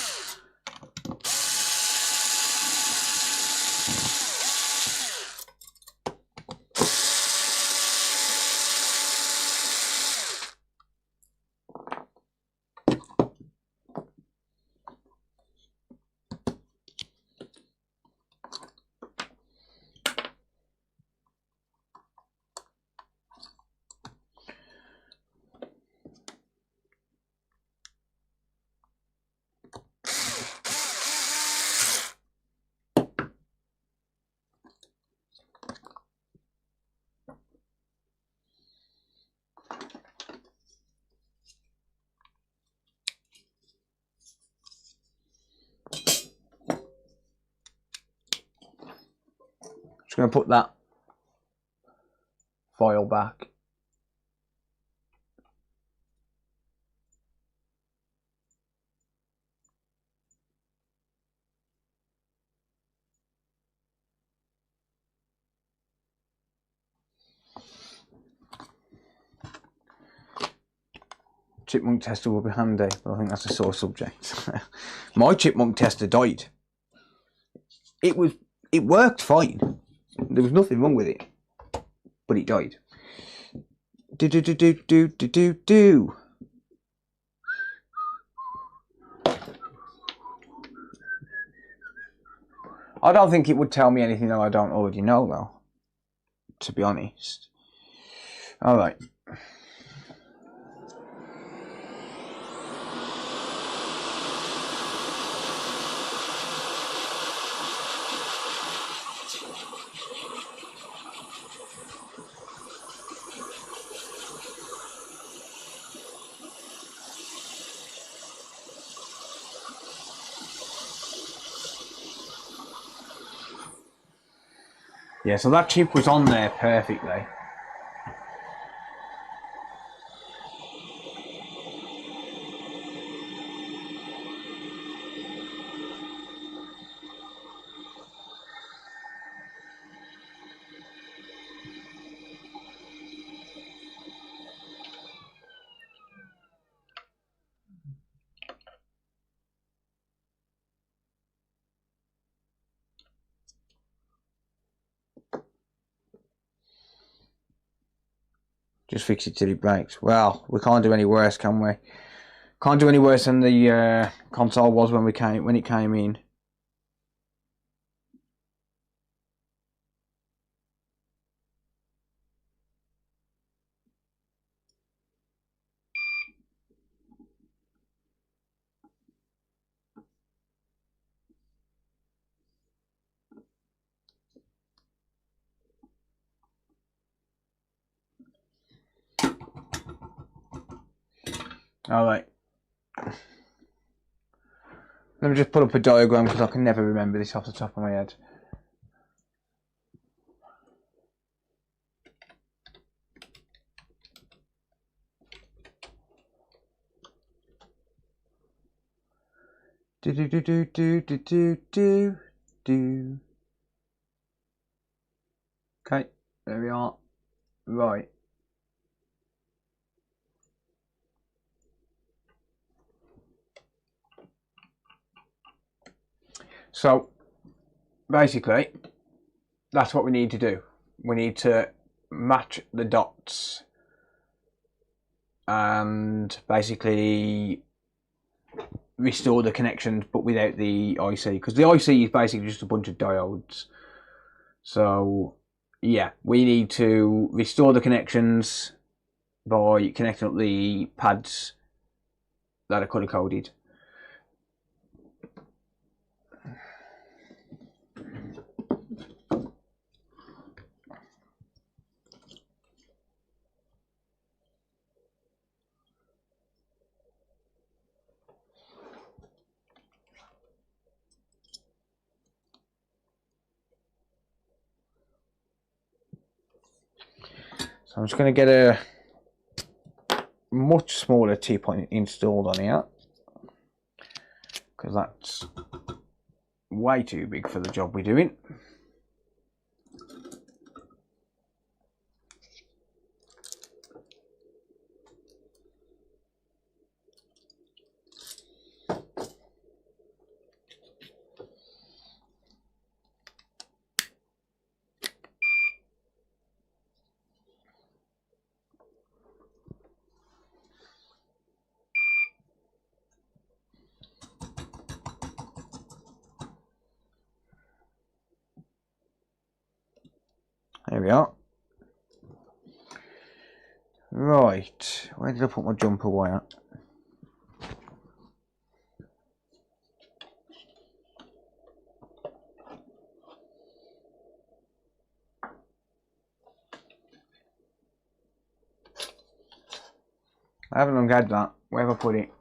Just going to put that file back. Chipmunk tester will be handy, but I think that's a sore subject. My chipmunk tester died. It worked fine. There was nothing wrong with it, but it died. Do. I don't think it would tell me anything that I don't already know, though, to be honest. All right. Yeah, so that chip was on there perfectly. Just fix it till it breaks. Well, we can't do any worse, can we? Can't do any worse than the console was when it came in. Alright. Let me just put up a diagram because I can never remember this off the top of my head. Do. Okay. There we are. Right. So basically, that's what we need to do. We need to match the dots and basically restore the connections, but without the IC, because the IC is basically just a bunch of diodes. So yeah, we need to restore the connections by connecting up the pads that are color coded. So I'm just going to get a much smaller T-point installed on here, because that's way too big for the job we're doing. There we are. Right, where did I put my jumper wire? I haven't ungagged that. Where have I put it?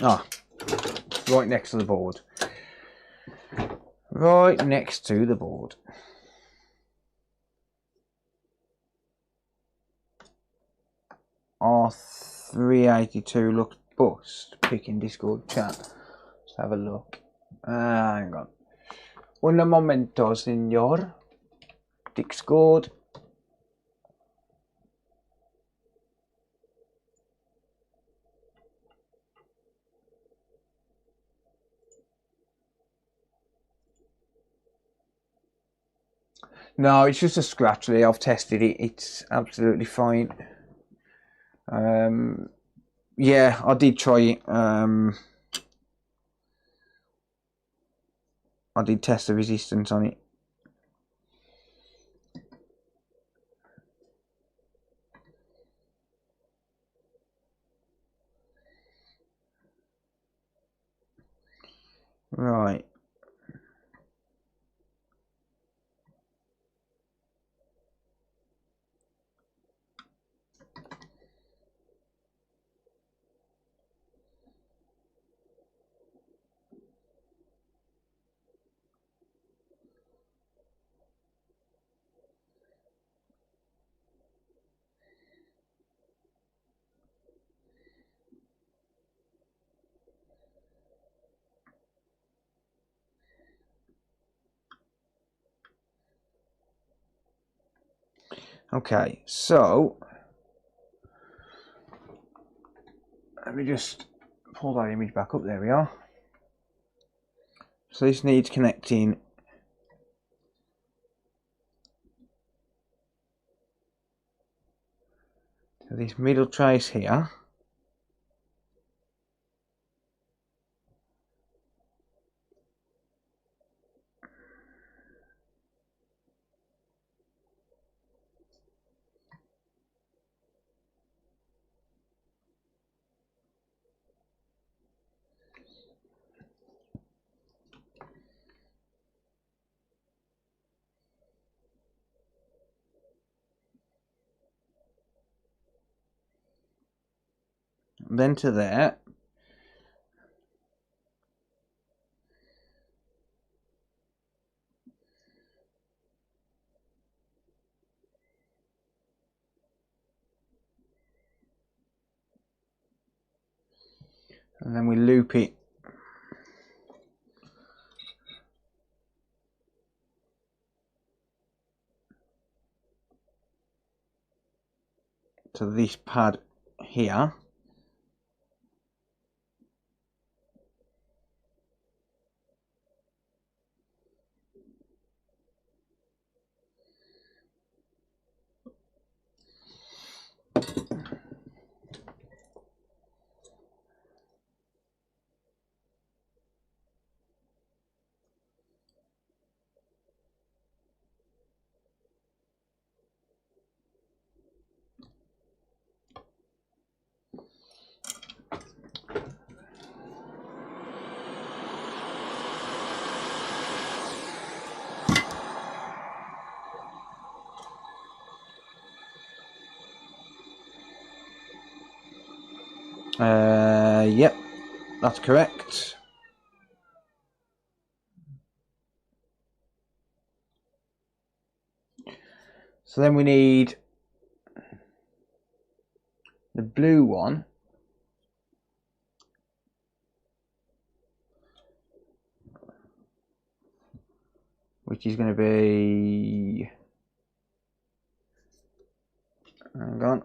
Ah, right next to the board. Right next to the board. R382 looks bust. Picking Discord chat. Let's have a look. Hang on. Un momento, señor. Discord. No, it's just a scratch. I've tested it. It's absolutely fine. Yeah, I did try it. I did test the resistance on it. Right. Okay, so let me just pull that image back up. There we are. So this needs connecting to this middle trace here. Then to there. and then we loop it to this pad here. Yep, that's correct. So then we need the blue one, which is going to be, hang on,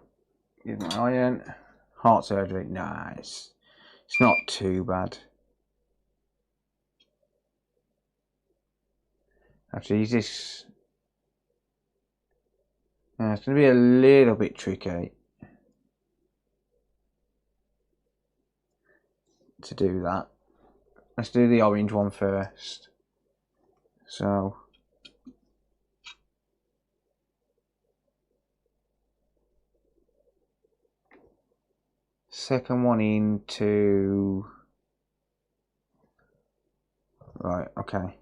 give my iron, heart surgery. Nice, it's not too bad. Actually, is this, it's going to be a little bit tricky to do that. Let's do the orange one first. So second one into, right, okay.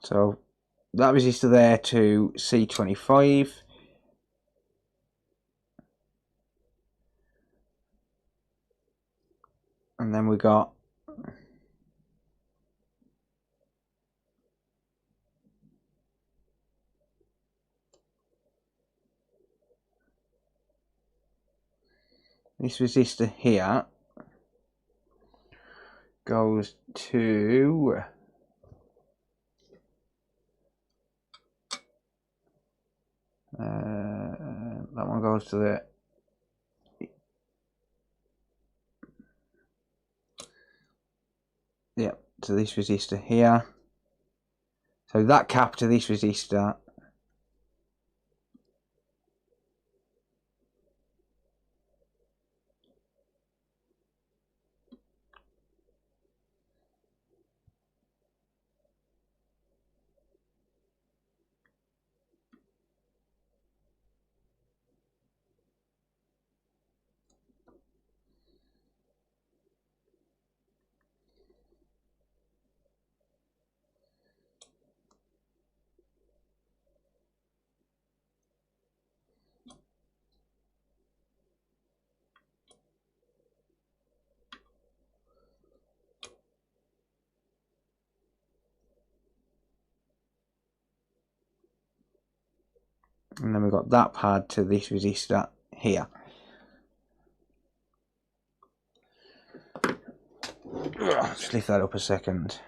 So that resistor there to C25. And then we got this resistor here goes to that one goes to the to this resistor here. So that cap to this resistor and then we've got that pad to this resistor here. Just lift that up a second.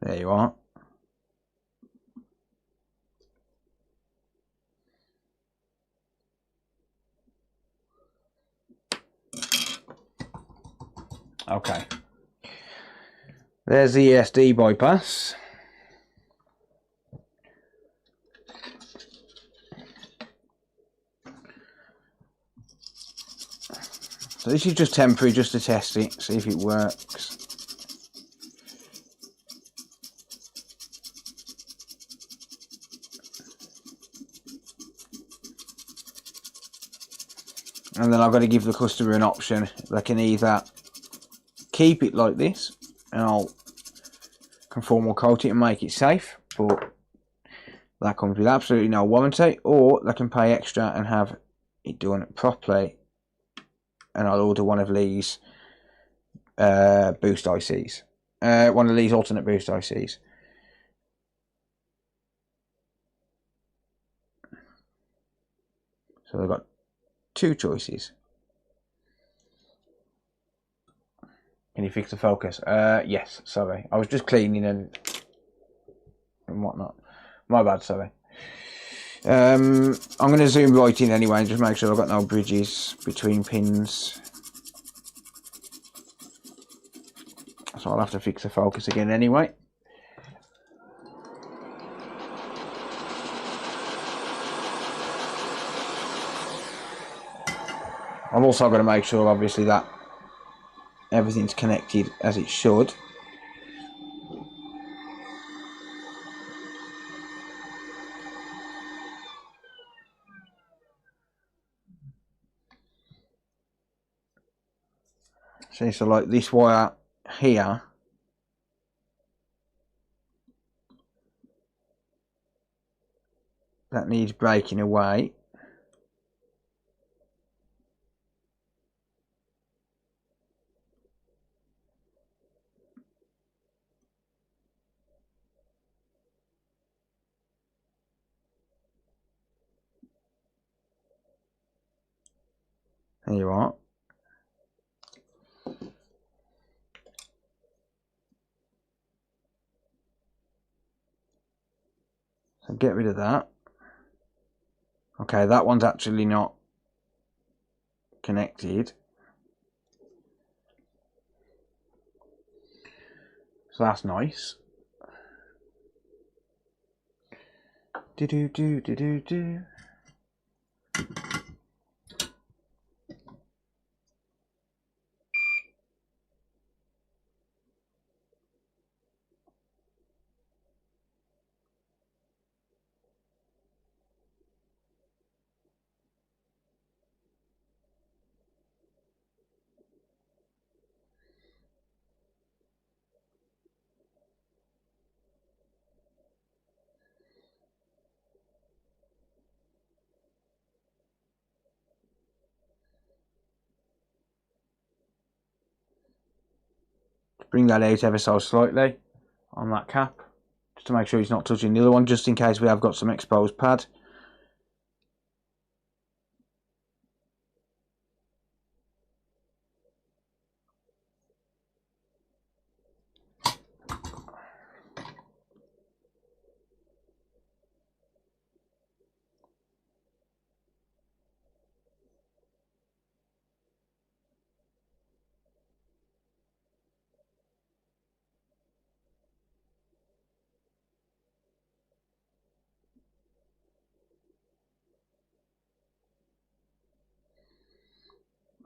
There you are. Okay. There's the ESD bypass. So this is just temporary, just to test it, see if it works. And then I've got to give the customer an option. They can either keep it like this, and I'll conform or coat it and make it safe, but that comes with absolutely no warranty, or they can pay extra and have it done properly, and I'll order one of these boost ICs, one of these alternate boost ICs. So they've got two choices. Can you fix the focus? Yes, sorry. I was just cleaning and whatnot. My bad, sorry. I'm going to zoom right in anyway and just make sure I've got no bridges between pins. So I'll have to fix the focus again anyway. I've also got to make sure, obviously, that everything's connected as it should. See, so like this wire here, that needs breaking away. There you are. So get rid of that. Okay, that one's actually not connected. So that's nice. Do. Bring that out ever so slightly on that cap, just to make sure he's not touching the other one, just in case we have got some exposed pad.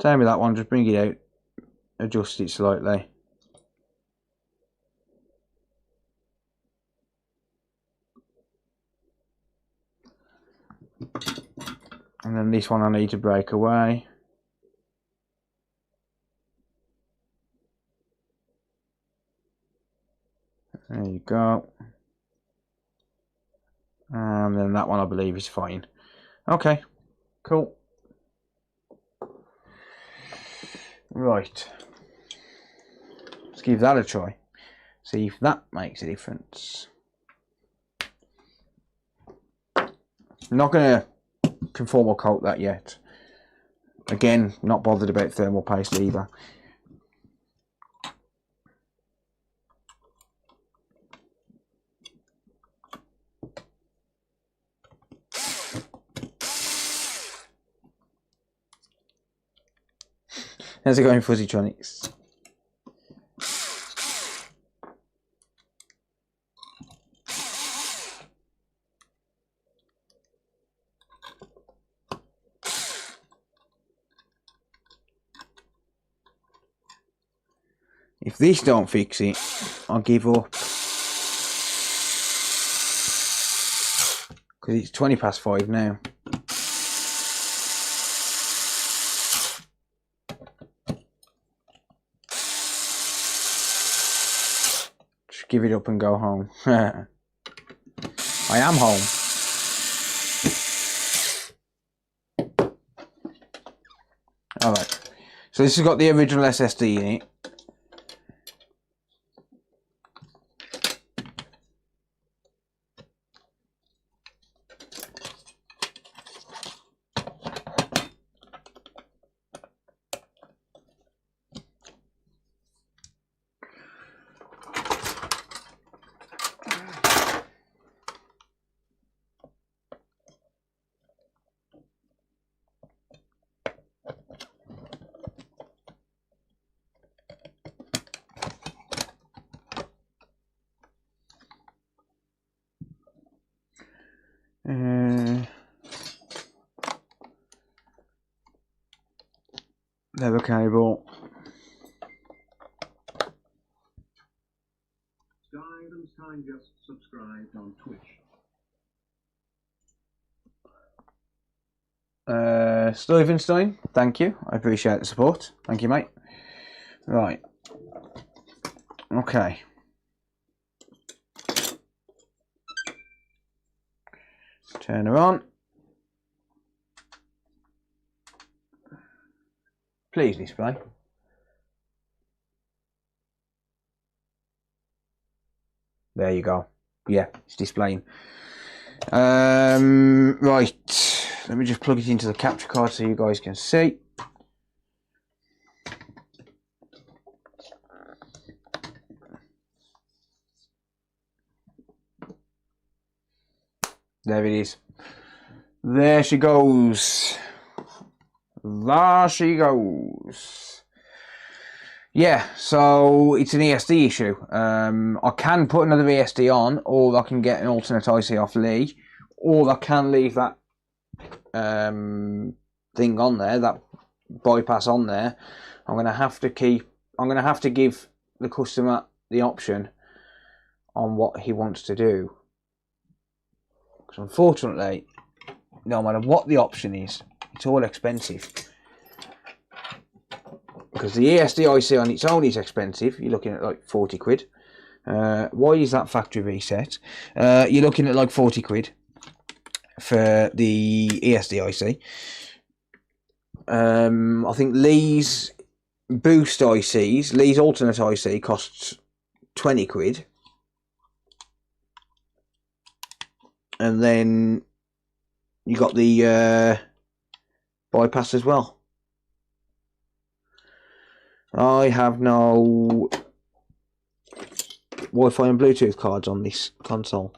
Same with that one, just bring it out, adjust it slightly. And then this one I need to break away. There you go. And then that one I believe is fine. Okay, cool. Right. Let's give that a try. See if that makes a difference. I'm not going to conform or coat that yet. Again, not bothered about thermal paste either. How's it going, Fuzzytronics? If this don't fix it, I'll give up. Because it's 20 past 5 now. Just give it up and go home. I am home. Alright. So this has got the original SSD in it. Leather cable. Valentines just subscribed on Twitch. Stevenstein, thank you. I appreciate the support. Thank you, mate. Right. Okay. Turn her on. Please display. There you go. Yeah, it's displaying. Right. Let me just plug it into the capture card so you guys can see. There it is. There she goes. There she goes. Yeah, so it's an ESD issue. I can put another ESD on, or I can get an alternate IC off Lee, or I can leave that thing on there, that bypass on there. I'm gonna have to give the customer the option on what he wants to do. Because unfortunately, no matter what the option is, it's all expensive. Because the ESD IC on its own is expensive. You're looking at like 40 quid. Why is that factory reset? You're looking at like 40 quid for the ESD IC. I think Lee's boost ICs, Lee's alternate IC costs 20 quid. And then you got the bypass as well. I have no Wi-Fi and Bluetooth cards on this console.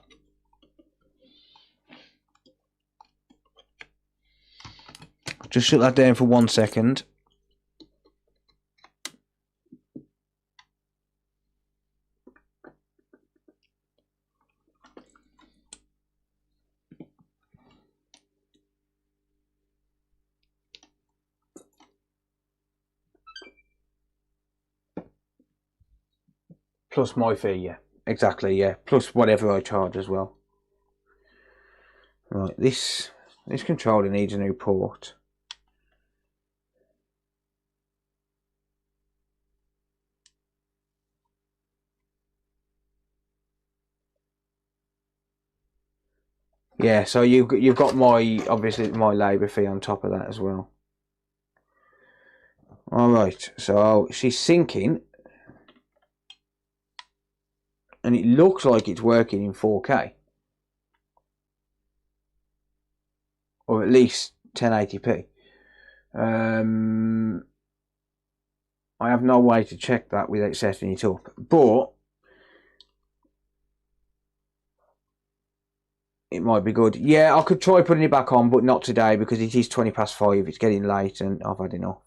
Just shut that down for 1 second. Plus my fee, yeah. Exactly, yeah. Plus whatever I charge as well. Right, this controller needs a new port. Yeah, so you've got my, obviously my labour fee on top of that as well. Alright, so she's syncing. And it looks like it's working in 4K. Or at least 1080p. I have no way to check that without setting it up. But it might be good. Yeah, I could try putting it back on, but not today because it is 20 past 5. It's getting late and I've had enough.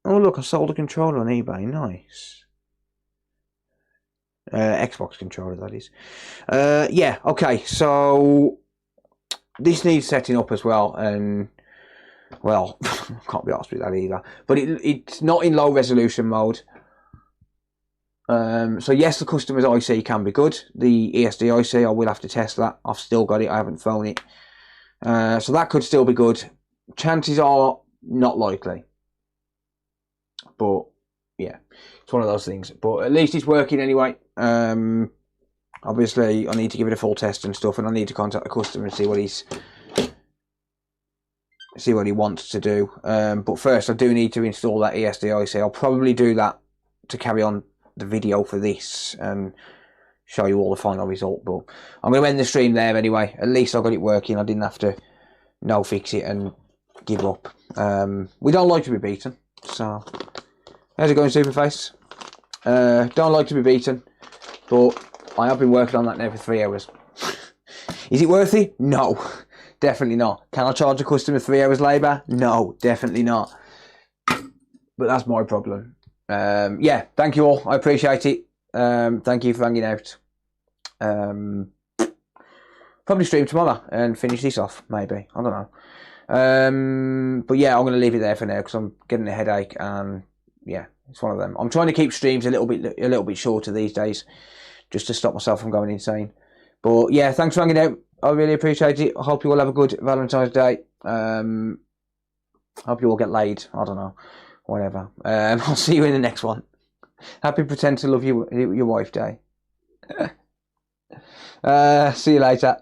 Oh look, I sold a controller on eBay. Nice. Xbox controller, that is. Yeah, okay, so this needs setting up as well, and well, I can't be arsed with that either. But it's not in low resolution mode. So yes, the customer's IC can be good. The ESD IC, I will have to test that. I've still got it. I haven't phoned it. So that could still be good. Chances are not likely. But yeah, it's one of those things. But at least it's working anyway. Obviously, I need to give it a full test and stuff, and I need to contact the customer and see what he wants to do. But first, I do need to install that ESD IC. I'll probably do that to carry on the video for this and show you all the final result. But I'm going to end the stream there anyway. At least I got it working. I didn't have to no fix it and give up. We don't like to be beaten. So how's it going, Superface? Don't like to be beaten, but I have been working on that now for 3 hours. Is it worth it? No, definitely not. Can I charge a customer 3 hours labour? No, definitely not. But that's my problem. Yeah, thank you all. I appreciate it. Thank you for hanging out. Probably stream tomorrow and finish this off, maybe. I don't know. But yeah, I'm going to leave it there for now because I'm getting a headache, and yeah, it's one of them. I'm trying to keep streams a little bit shorter these days, just to stop myself from going insane. But yeah, thanks for hanging out. I really appreciate it. I hope you all have a good Valentine's Day. Hope you all get laid. I don't know. Whatever. I'll see you in the next one. Happy Pretend to Love your Wife Day. See you later.